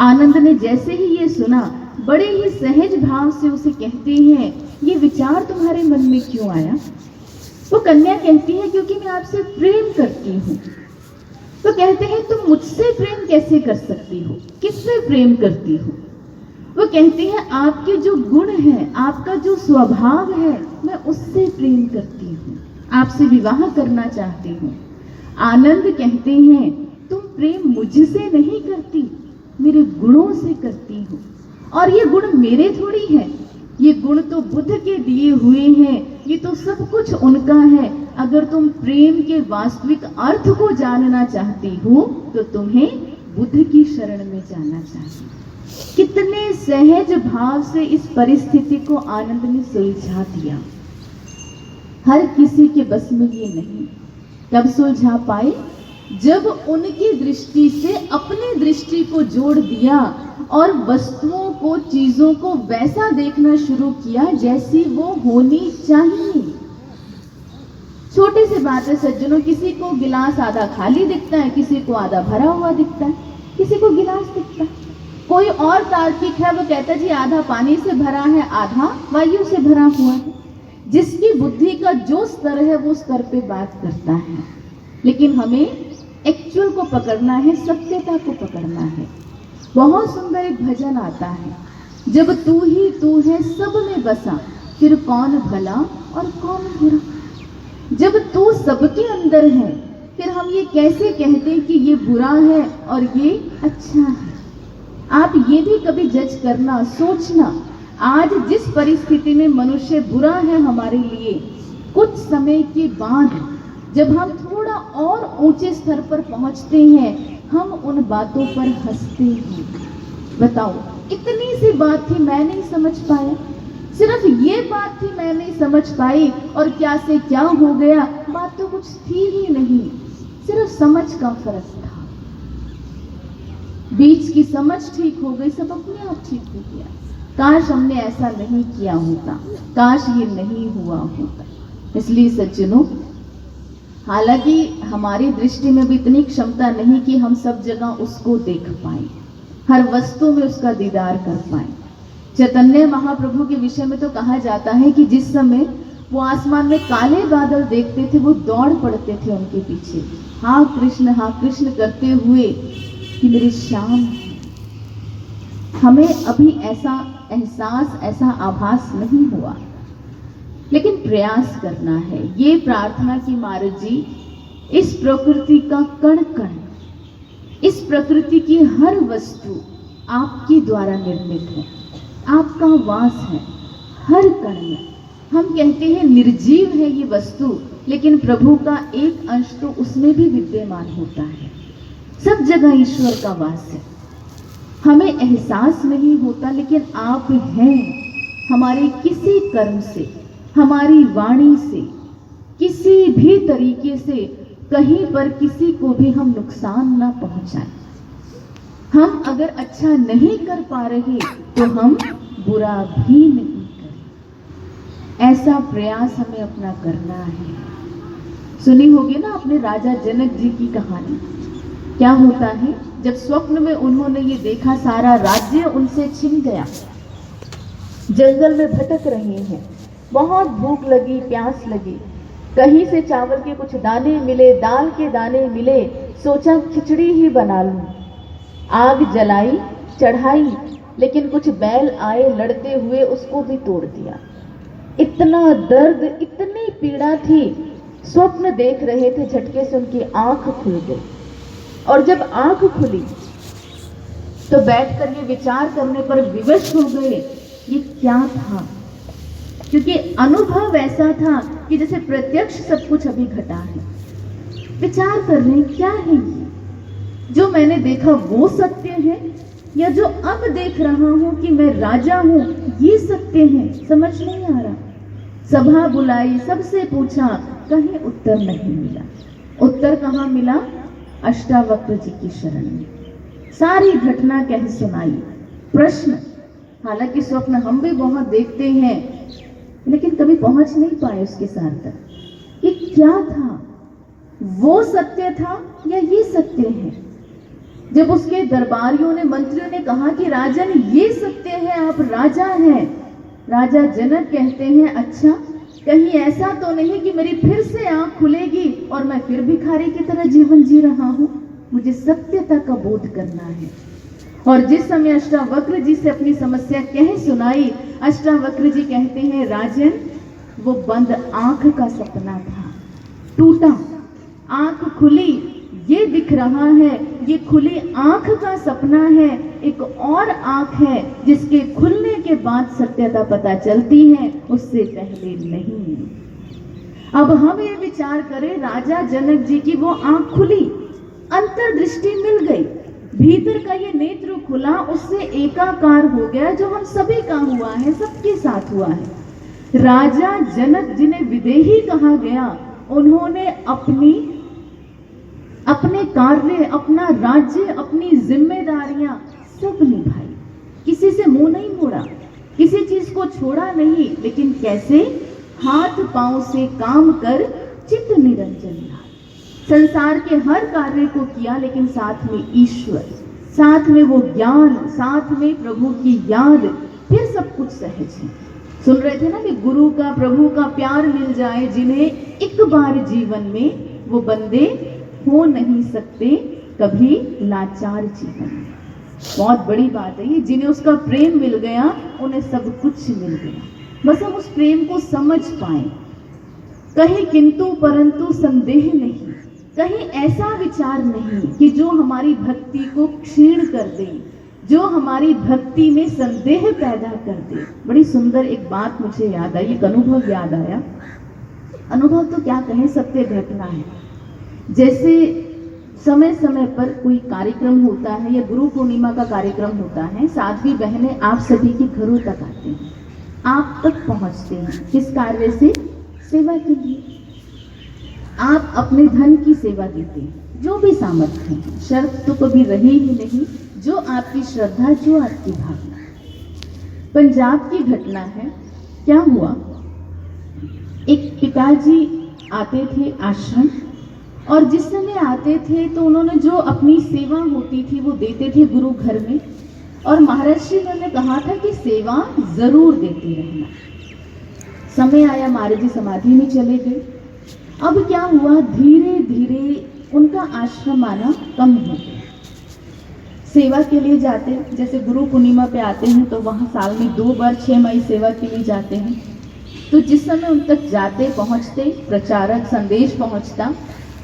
आनंद ने जैसे ही ये सुना, बड़े ही सहज भाव से उसे कहते हैं, ये विचार तुम्हारे मन में क्यों आया? वो कन्या कहती है, क्योंकि मैं आपसे प्रेम करती हूँ। तो कहते हैं, तुम मुझसे प्रेम कैसे कर सकती हो? किससे प्रेम करती हो? वो कहती है, आपके जो गुण हैं, आपका जो स्वभाव है, मैं उससे प्रेम करती हूँ, आपसे विवाह करना चाहती हूँ। आनंद कहते हैं, तुम प्रेम मुझसे नहीं करती, मेरे गुणों से करती हो। और ये गुण मेरे थोड़ी है, ये गुण तो बुद्ध के दिए हुए हैं, ये तो सब कुछ उनका है। अगर तुम प्रेम के वास्तविक अर्थ को जानना चाहती हो तो तुम्हें बुद्ध की शरण में जाना चाहिए। कितने सहज भाव से इस परिस्थिति को आनंद ने सुलझा दिया। हर किसी के बस में ये नहीं। कब सुलझा पाए? जब उनकी दृष्टि से अपनी दृष्टि को जोड़ दिया और वस्तुओं को, चीजों को वैसा देखना शुरू किया जैसी वो होनी चाहिए। छोटी सी बात है सज्जनों, किसी को गिलास आधा खाली दिखता है, किसी को आधा भरा हुआ दिखता है, किसी को गिलास दिखता है। कोई और तार्किक है, वो कहता है जी आधा पानी से भरा है, आधा वायु से भरा हुआ है। जिसकी बुद्धि का जो स्तर है वो स्तर पे बात करता है। लेकिन हमें एक्चुअल को पकड़ना है, सत्यता को पकड़ना है। बहुत सुंदर एक भजन आता है, जब तू ही तू है सब में बसा, फिर कौन भला और कौन बुरा। जब तू सबके अंदर है, फिर हम ये कैसे कहते हैं कि ये बुरा है और ये अच्छा है? आप ये भी कभी जज करना, सोचना, आज जिस परिस्थिति में मनुष्य बुरा है हमारे लिए, कुछ समय के बाद जब हम थोड़ा और ऊंचे स्तर पर पहुंचते हैं, हम उन बातों पर हंसते हैं। बताओ, इतनी सी बात थी मैं नहीं समझ पाया, सिर्फ ये बात थी मैं नहीं समझ पाई, और क्या से क्या हो गया, बात तो कुछ थी ही नहीं, सिर्फ समझ का फर्क था। बीच की समझ ठीक हो गई, सब अपने आप ठीक हो गया। काश हमने ऐसा नहीं किया होता, काश ये नहीं हुआ होता। इसलिए सज्जनों, हालांकि हमारी दृष्टि में भी इतनी क्षमता नहीं कि हम सब जगह उसको देख पाए, हर वस्तु में उसका दीदार कर पाए। चैतन्य महाप्रभु के विषय में तो कहा जाता है कि जिस समय वो आसमान में काले बादल देखते थे, वो दौड़ पड़ते थे उनके पीछे, हाँ कृष्ण करते हुए कि मेरी शाम है। हमें अभी ऐसा एहसास, ऐसा आभास नहीं हुआ, लेकिन प्रयास करना है। ये प्रार्थना की महाराज जी, इस प्रकृति का कण कण, इस प्रकृति की हर वस्तु आपके द्वारा निर्मित है, आपका वास है हर कण में। हम कहते हैं निर्जीव है ये वस्तु, लेकिन प्रभु का एक अंश तो उसमें भी विद्यमान होता है। सब जगह ईश्वर का वास है, हमें एहसास नहीं होता, लेकिन आप हैं। हमारे किसी कर्म से, हमारी वाणी से, किसी भी तरीके से कहीं पर किसी को भी हम नुकसान ना पहुंचाएं। हम अगर अच्छा नहीं कर पा रहे तो हम बुरा भी नहीं करें, ऐसा प्रयास हमें अपना करना है। सुनी होगी ना आपने राजा जनक जी की कहानी। क्या होता है, जब स्वप्न में उन्होंने ये देखा सारा राज्य उनसे छिन गया, जंगल में भटक रहे हैं, बहुत भूख लगी, प्यास लगी, कहीं से चावल के कुछ दाने मिले, दाल के दाने मिले, सोचा खिचड़ी ही बना लूं। आग जलाई, चढ़ाई, लेकिन कुछ बैल आए लड़ते हुए, उसको भी तोड़ दिया। इतना दर्द, इतनी पीड़ा थी, स्वप्न देख रहे थे, झटके से उनकी आंख खुल गई। और जब आंख खुली तो बैठकर ये विचार करने पर विवश हो गए, ये क्या था? क्योंकि अनुभव ऐसा था कि जैसे प्रत्यक्ष सब कुछ अभी घटा है। विचार कर रहे क्या है ये? जो मैंने देखा वो सत्य है, या जो अब देख रहा हूं कि मैं राजा हूं ये सत्य है? समझ नहीं आ रहा। सभा बुलाई, सबसे पूछा, कहीं उत्तर नहीं मिला। उत्तर कहाँ मिला? अष्टावक्र जी की शरण में। सारी घटना कह सुनाई। प्रश्न, हालांकि स्वप्न हम भी बहुत देखते हैं लेकिन कभी पहुंच नहीं पाए उसके सार तक। ये क्या था? वो सत्य था या ये सत्य है? जब उसके दरबारियों ने, मंत्रियों ने कहा कि राजन ये सत्य है, आप राजा हैं, राजा जनक कहते हैं, अच्छा कहीं ऐसा तो नहीं कि मेरी फिर से आंख खुलेगी और मैं फिर भिखारी की तरह जीवन जी रहा हूं? मुझे सत्यता का बोध करना है। और जिस समय अष्टावक्र जी से अपनी समस्या कह सुनाई, अष्टावक्र जी कहते हैं, राजन वो बंद आंख का सपना था, टूटा। आंख खुली, ये दिख रहा है, ये खुली आंख का सपना है। एक और आंख है जिसके खुलने के बाद सत्यता पता चलती है, उससे पहले नहीं। अब हम ये विचार करें, राजा जनक जी की वो आंख खुली, अंतर्दृष्टि मिल गई, भीतर का ये नेत्र खुला, उससे एकाकार हो गया, जो हम सभी का हुआ है, सबके साथ हुआ है। राजा जनक जिन्हें विदेही कहा गया, उन्होंने अपने कार्य, अपना राज्य, अपनी जिम्मेदारियां सब निभाई। किसी से मुंह नहीं मोड़ा, किसी चीज को छोड़ा नहीं, लेकिन कैसे? हाथ पांव से काम कर चित्त निरंजन लाए। संसार के हर कार्य को किया, लेकिन साथ में ईश्वर, साथ में वो ज्ञान, साथ में प्रभु की याद, फिर सब कुछ सहज है। सुन रहे थे ना कि गुरु का, प्रभु का प्यार मिल जाए जिन्हें एक बार जीवन में, वो बंदे हो नहीं सकते कभी लाचार जीवन में। बहुत बड़ी बात है ये, जिन्हें उसका प्रेम मिल गया उन्हें सब कुछ मिल गया। बस हम उस प्रेम को समझ पाए। कहीं किंतु परंतु संदेह नहीं, कहीं ऐसा विचार नहीं कि जो हमारी भक्ति को क्षीण कर दे, जो हमारी भक्ति में संदेह पैदा कर दे। बड़ी सुंदर एक बात मुझे याद आई, एक अनुभव याद आया। अनुभव तो क्या कहें, सत्य घटना है। जैसे समय समय पर कोई कार्यक्रम होता है या गुरु पूर्णिमा का कार्यक्रम होता है, साध्वी बहनें आप सभी के घरों तक आते हैं, आप तक पहुंचते हैं। किस कार्य से? सेवा के लिए। आप अपने धन की सेवा देते हैं, जो भी सामर्थ्य है, शर्त तो कभी रही ही नहीं, जो आपकी श्रद्धा, जो आपकी भावना। पंजाब की घटना है। क्या हुआ, एक पिताजी आते थे आश्रम, और जिस समय आते थे तो उन्होंने जो अपनी सेवा होती थी वो देते थे गुरु घर में, और महाराज श्री ने कहा था कि सेवा जरूर देते रहना। समय आया, महाराज जी समाधि में चले गए। अब क्या हुआ, धीरे धीरे उनका आश्रम आना कम हो गया। सेवा के लिए जाते, जैसे गुरु पूर्णिमा पे आते हैं तो वहाँ साल में 2 बार 6 मई सेवा के लिए जाते हैं। तो जिस समय उन तक जाते, पहुँचते, प्रचारक संदेश पहुँचता,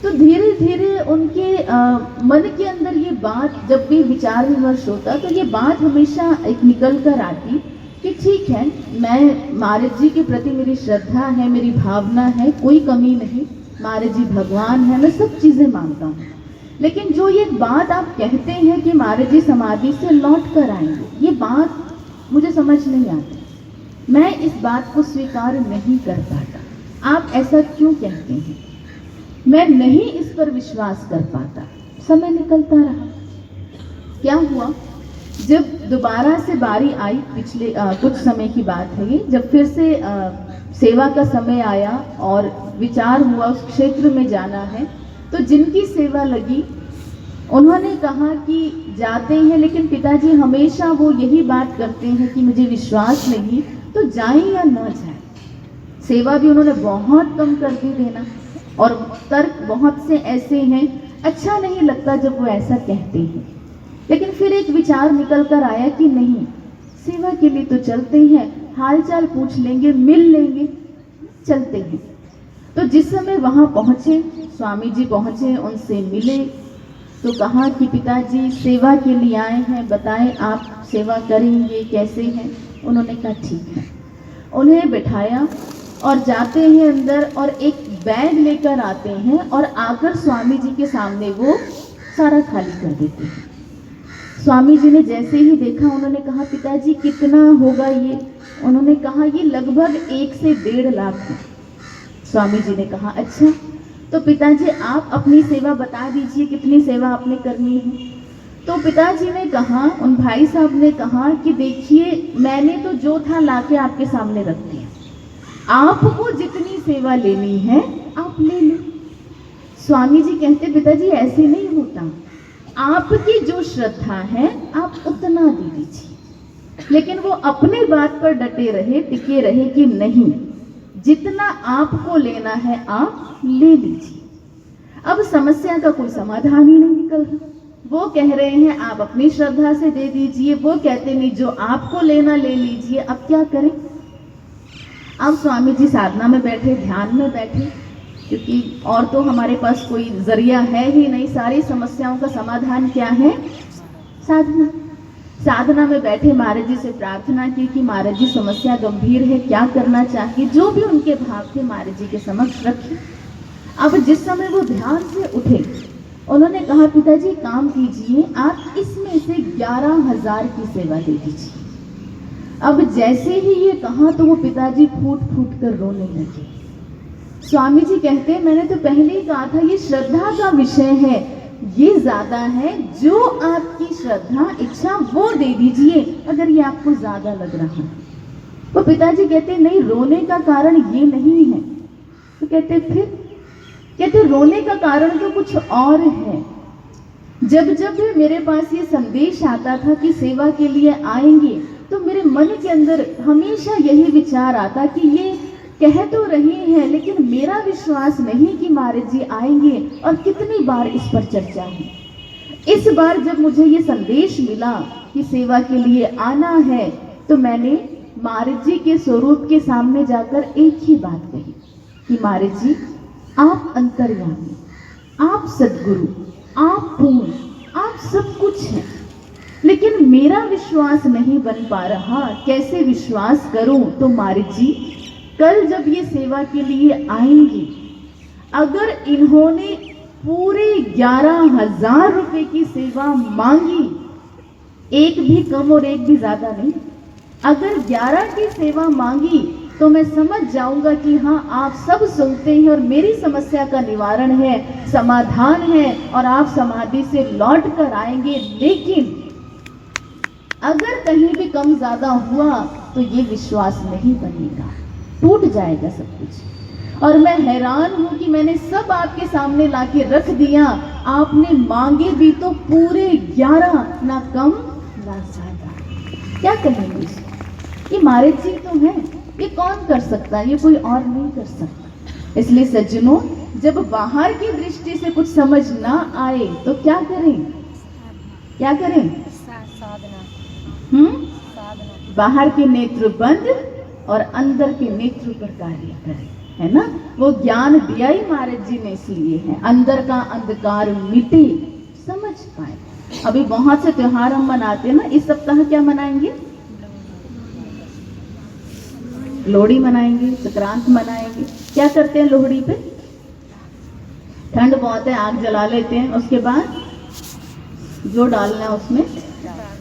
तो धीरे धीरे उनके मन के अंदर ये बात, जब भी विचार विमर्श होता तो ये बात हमेशा एक निकल कर आती कि ठीक है, मैं महाराज जी के प्रति मेरी श्रद्धा है, मेरी भावना है, कोई कमी नहीं, महाराज जी भगवान है, मैं सब चीज़ें मानता हूँ, लेकिन जो ये बात आप कहते हैं कि महाराज जी समाधि से लौट कर आएंगे, ये बात मुझे समझ नहीं आती। मैं इस बात को स्वीकार नहीं कर पाता। आप ऐसा क्यों कहते हैं? मैं नहीं इस पर विश्वास कर पाता। समय निकलता रहा। क्या हुआ, जब दोबारा से बारी आई, पिछले कुछ समय की बात है ये, जब फिर से सेवा का समय आया और विचार हुआ उस क्षेत्र में जाना है, तो जिनकी सेवा लगी उन्होंने कहा कि जाते हैं, लेकिन पिताजी हमेशा वो यही बात करते हैं कि मुझे विश्वास नहीं, तो जाएं या न जाएं। सेवा भी उन्होंने बहुत कम कर दी देना, और तर्क बहुत से ऐसे हैं, अच्छा नहीं लगता जब वो ऐसा कहते हैं। लेकिन फिर एक विचार निकल कर आया कि नहीं, सेवा के लिए तो चलते हैं, हालचाल पूछ लेंगे, मिल लेंगे, चलते हैं। तो जिस समय वहां पहुंचे, स्वामी जी पहुंचे, उनसे मिले तो कहा कि पिताजी सेवा के लिए आए हैं, बताएं आप सेवा करेंगे कैसे हैं। उन्होंने कहा ठीक है। उन्हें बिठाया और जाते हैं अंदर और एक बैग लेकर आते हैं और आकर स्वामी जी के सामने वो सारा खाली कर देते हैं। स्वामी जी ने जैसे ही देखा उन्होंने कहा पिताजी कितना होगा ये? उन्होंने कहा ये लगभग 1 से 1.5 लाख है। स्वामी जी ने कहा अच्छा, तो पिताजी आप अपनी सेवा बता दीजिए, कितनी सेवा आपने करनी है। तो पिताजी ने कहा, उन भाई साहब ने कहा कि देखिए मैंने तो जो था लाके आपके सामने रख दिया, आपको जितनी सेवा लेनी है आप ले लो। स्वामी जी कहते पिताजी ऐसे नहीं होता, आपकी जो श्रद्धा है आप उतना दे दीजिए। लेकिन वो अपने बात पर डटे रहे, टिके रहे कि नहीं, जितना आपको लेना है आप ले लीजिए। अब समस्या का कोई समाधान ही नहीं निकल रहा। वो कह रहे हैं आप अपनी श्रद्धा से दे दीजिए, वो कहते नहीं जो आपको लेना ले लीजिए। अब क्या करें? अब स्वामी जी साधना में बैठे, ध्यान में बैठे, क्योंकि और तो हमारे पास कोई जरिया है ही नहीं। सारी समस्याओं का समाधान क्या है? साधना। साधना में बैठे महाराज जी से प्रार्थना की कि महाराज जी समस्या गंभीर है, क्या करना चाहिए। जो भी उनके भाव थे महाराज जी के समक्ष रखे। अब जिस समय वो ध्यान से उठे, उन्होंने कहा पिताजी काम कीजिए, आप इसमें से 11,000 की सेवा दे दीजिए। अब जैसे ही ये कहा तो वो पिताजी फूट फूट कर रोने लगे। स्वामी जी कहते हैं मैंने तो पहले ही कहा था ये श्रद्धा का विषय है, ये ज्यादा है, जो आपकी श्रद्धा इच्छा वो दे दीजिए अगर ये आपको ज्यादा लग रहा है। वो पिताजी कहते नहीं, रोने का कारण ये नहीं है। तो कहते फिर? कहते रोने का कारण तो कुछ और है। जब जब भी मेरे पास ये संदेश आता था कि सेवा के लिए आएंगे, तो मेरे मन के अंदर हमेशा यही विचार आता कि ये कह तो रहे हैं लेकिन मेरा विश्वास नहीं कि महाराज जी आएंगे। और कितनी बार इस पर चर्चा है। इस बार जब मुझे ये संदेश मिला कि सेवा के लिए आना है, तो मैंने महाराज जी के स्वरूप के सामने जाकर एक ही बात कही कि महाराज जी आप अंतर्यामी, आप सद्गुरु, आप पूर्ण, आप सब कुछ हैं, लेकिन मेरा विश्वास नहीं बन पा रहा। कैसे विश्वास करूं? तो महाराज जी कल जब ये सेवा के लिए आएंगे, अगर इन्होंने पूरे 11,000 रुपए की सेवा मांगी, एक भी कम और एक भी ज्यादा नहीं, अगर 11 की सेवा मांगी तो मैं समझ जाऊंगा कि हाँ आप सब सुनते हैं और मेरी समस्या का निवारण है, समाधान है और आप समाधि से लौट कर आएंगे। लेकिन अगर कहीं भी कम ज्यादा हुआ तो ये विश्वास नहीं बनेगा, टूट जाएगा सब कुछ। और मैं हैरान हूं कि मैंने सब आपके सामने लाके रख दिया, आपने मांगे भी तो पूरे 11, ना कम ना ज्यादा। क्या कहेंगे? ये महाराज जी तो हैं, ये कौन कर सकता है, ये कोई और नहीं कर सकता। इसलिए सज्जनों, जब बाहर की दृष्टि से कुछ समझ ना आए तो क्या करें? क्या करें? साधना। बाहर के नेत्र बंद और अंदर के नेत्र पर कार्य करें, है ना। वो ज्ञान दिया ही महाराज जी ने इसलिए है, अंदर का अंधकार मिटे, समझ पाए। अभी बहुत से त्योहार हम मनाते हैं ना। इस सप्ताह क्या मनाएंगे? लोहड़ी मनाएंगे, संक्रांत मनाएंगे। क्या करते हैं लोहड़ी पे? ठंड बहुत है, आग जला लेते हैं, उसके बाद जो डालना है उसमें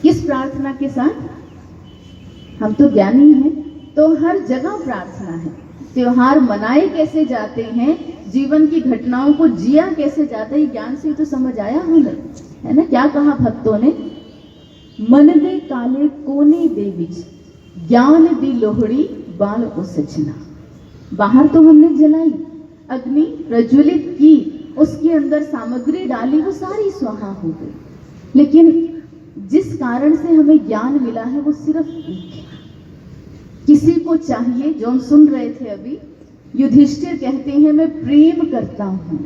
किस प्रार्थना के साथ? हम तो ज्ञानी हैं, तो हर जगह प्रार्थना है। त्योहार मनाए कैसे जाते हैं, जीवन की घटनाओं को जिया कैसे जाता है, ज्ञान से तो समझ आया हमें, है ना। क्या कहा भक्तों ने? मन दे काले कोने दे विच, ज्ञान दी लोहड़ी बाल को सजना। बाहर तो हमने जलाई, अग्नि प्रज्वलित की, उसके अंदर सामग्री डाली, वो सारी स्वाहा हो गई। लेकिन जिस कारण से हमें ज्ञान मिला है वो सिर्फ एक है। किसी को चाहिए, जो हम सुन रहे थे अभी, युधिष्ठिर कहते हैं मैं प्रेम करता हूं,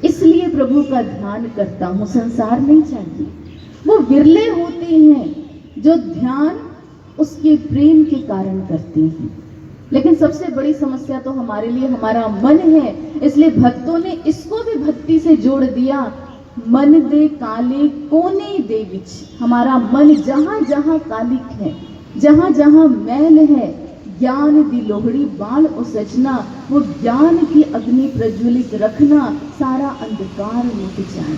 इसलिए प्रभु का ध्यान करता हूं, संसार नहीं चाहिए। वो विरले होते हैं जो ध्यान उसके प्रेम के कारण करते हैं। लेकिन सबसे बड़ी समस्या तो हमारे लिए हमारा मन है। इसलिए भक्तों ने इसको भी भक्ति से जोड़ दिया। मन दे काले कोने दे विच, हमारा मन जहां जहां कालिक है, जहां जहां मैल है, ज्ञान दी लोहड़ी बाल और सजना, वो ज्ञान की अग्नि प्रज्वलित रखना, सारा अंधकार मिट जाए।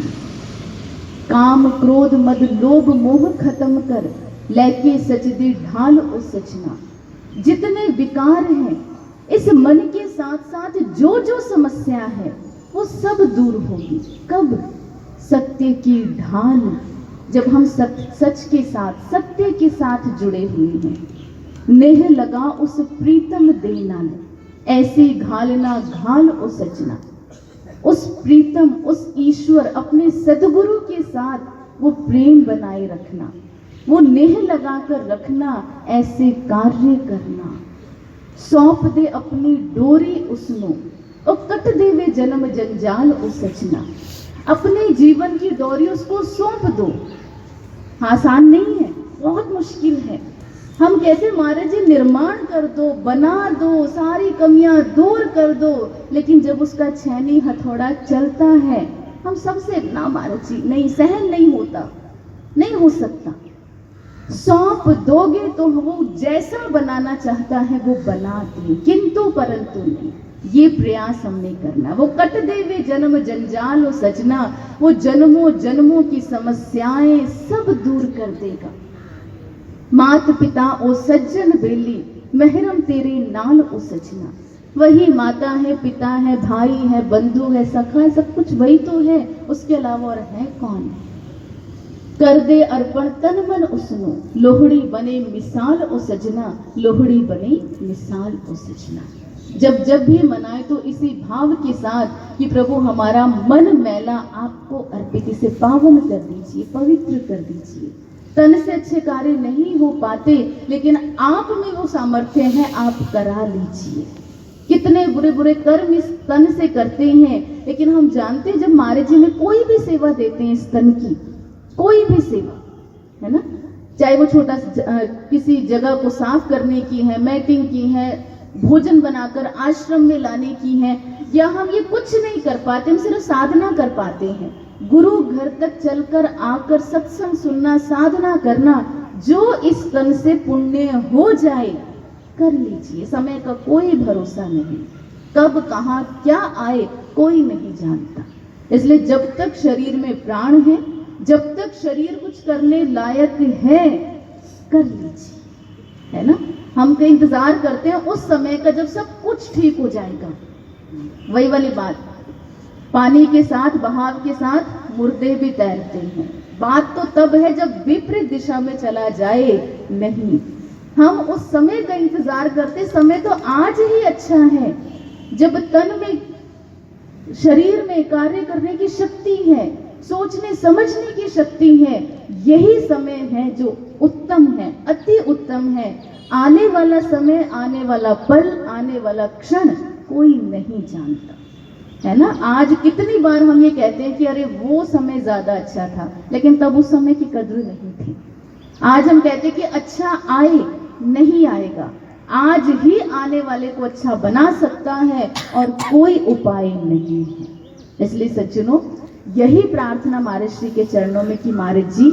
काम क्रोध मद लोभ मोह खत्म कर, लेके सजदे ढाल और सजना। जितने विकार हैं इस मन के साथ साथ जो जो समस्या है वो सब दूर होगी। कब? सत्य की ढाल, जब हम सच के साथ, सत्य के साथ जुड़े हुए हैं। नेह लगा उस प्रीतम देना, ऐसे घालना घाल ओ सजना। उस प्रीतम, उस ईश्वर, अपने सदगुरु के साथ वो प्रेम बनाए रखना, वो नेह लगाकर रखना, ऐसे कार्य करना। सौंप दे अपनी डोरी उसनो, और कट दे वे जन्म जंजाल ओ सजना। अपने जीवन की डोरी उसको सौंप दो। आसान नहीं है, बहुत मुश्किल है। हम कहते महाराज जी निर्माण कर दो, बना दो, सारी कमियां दूर कर दो, लेकिन जब उसका छैनी हथौड़ा चलता है हम सबसे ना महाराज जी नहीं, सहन नहीं होता, नहीं हो सकता। सौंप दोगे तो वो जैसा बनाना चाहता है वो बना दे, किंतु परंतु नहीं, ये प्रयास हमने करना। वो कट दे वे जन्म जंजाल और सजना, वो जन्मों जन्मों की समस्याएं सब दूर कर देगा। मात पिता ओ सज्जन बेली, महरम तेरे नाल ओ सजना। वही माता है, पिता है, भाई है, बंधु है, सखा है, सब कुछ वही तो है, उसके अलावा और है कौन? कर दे अर्पण तन मन उसनो, लोहड़ी बने मिसाल ओ सजना, लोहड़ी बने मिसाल ओ सजना। जब जब भी मनाए तो इसी भाव के साथ कि प्रभु हमारा मन मैला आपको अर्पित, इसे पावन कर दीजिए, पवित्र कर दीजिए। तन से अच्छे कार्य नहीं हो पाते, लेकिन आप में वो सामर्थ्य है, आप करा लीजिए। कितने बुरे बुरे कर्म इस तन से करते हैं, लेकिन हम जानते हैं जब महाराज जी में कोई भी सेवा देते हैं, इस तन की कोई भी सेवा है ना, चाहे वो छोटा किसी जगह को साफ करने की है, मैटिंग की है, भोजन बनाकर आश्रम में लाने की है, या हम ये कुछ नहीं कर पाते, हम सिर्फ साधना कर पाते हैं। गुरु घर तक चलकर आकर सत्संग सुनना, साधना करना, जो इस तन से पुण्य हो जाए कर लीजिए। समय का कोई भरोसा नहीं, कब कहां क्या आए कोई नहीं जानता। इसलिए जब तक शरीर में प्राण है, जब तक शरीर कुछ करने लायक है, कर लीजिए, है ना। हम कहीं इंतजार करते हैं उस समय का जब सब कुछ ठीक हो जाएगा। वही वाली बात, पानी के साथ, बहाव के साथ मुर्दे भी तैरते हैं। बात तो तब है जब विपरीत दिशा में चला जाए, नहीं। हम उस समय का इंतजार करते, समय तो आज ही अच्छा है जब तन में, शरीर में कार्य करने की शक्ति है, सोचने समझने की शक्ति है। यही समय है जो उत्तम है, अति उत्तम है। आने वाला समय, आने वाला पल, आने वाला क्षण कोई नहीं जानता, है ना। आज कितनी बार हम ये कहते हैं कि अरे वो समय ज्यादा अच्छा था, लेकिन तब उस समय की कद्र नहीं थी। आज हम कहते हैं कि अच्छा आए, नहीं आएगा। आज ही आने वाले को अच्छा बना सकता है और कोई उपाय नहीं है। इसलिए सज्जनों, यही प्रार्थना महाराज श्री के चरणों में कि महाराज जी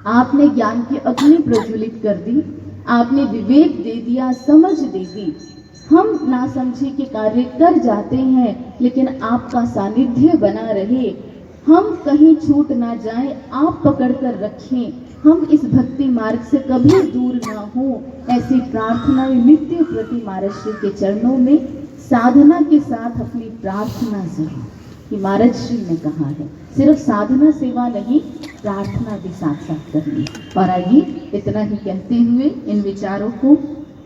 आपने ज्ञान की अग्नि प्रज्वलित कर दी, आपने विवेक दे दिया, समझ दे दी। हम ना समझे के कार्य कर जाते हैं, लेकिन आपका सानिध्य बना रहे, हम कहीं छूट ना जाए, आप पकड़ कर रखें, हम इस भक्ति मार्ग से कभी दूर ना हो। ऐसी प्रार्थना नित्य प्रति महाराज श्री के चरणों में साधना के साथ अपनी प्रार्थना जरूर, कि महाराज श्री ने कहा है सिर्फ साधना सेवा नहीं, प्रार्थना भी साथ साथ करनी। और आइए इतना ही कहते हुए इन विचारों को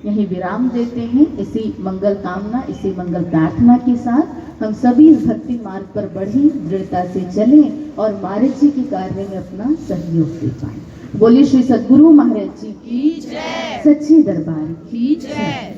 यही विराम देते हैं। इसी मंगल कामना, इसी मंगल प्रार्थना के साथ हम सभी इस भक्ति मार्ग पर बढ़े, दृढ़ता से चलें और महाराज जी के कार्य में अपना सहयोग दे पाएं। बोलिए श्री सद्गुरु महाराज जी की जय, सच्चे दरबार की जय।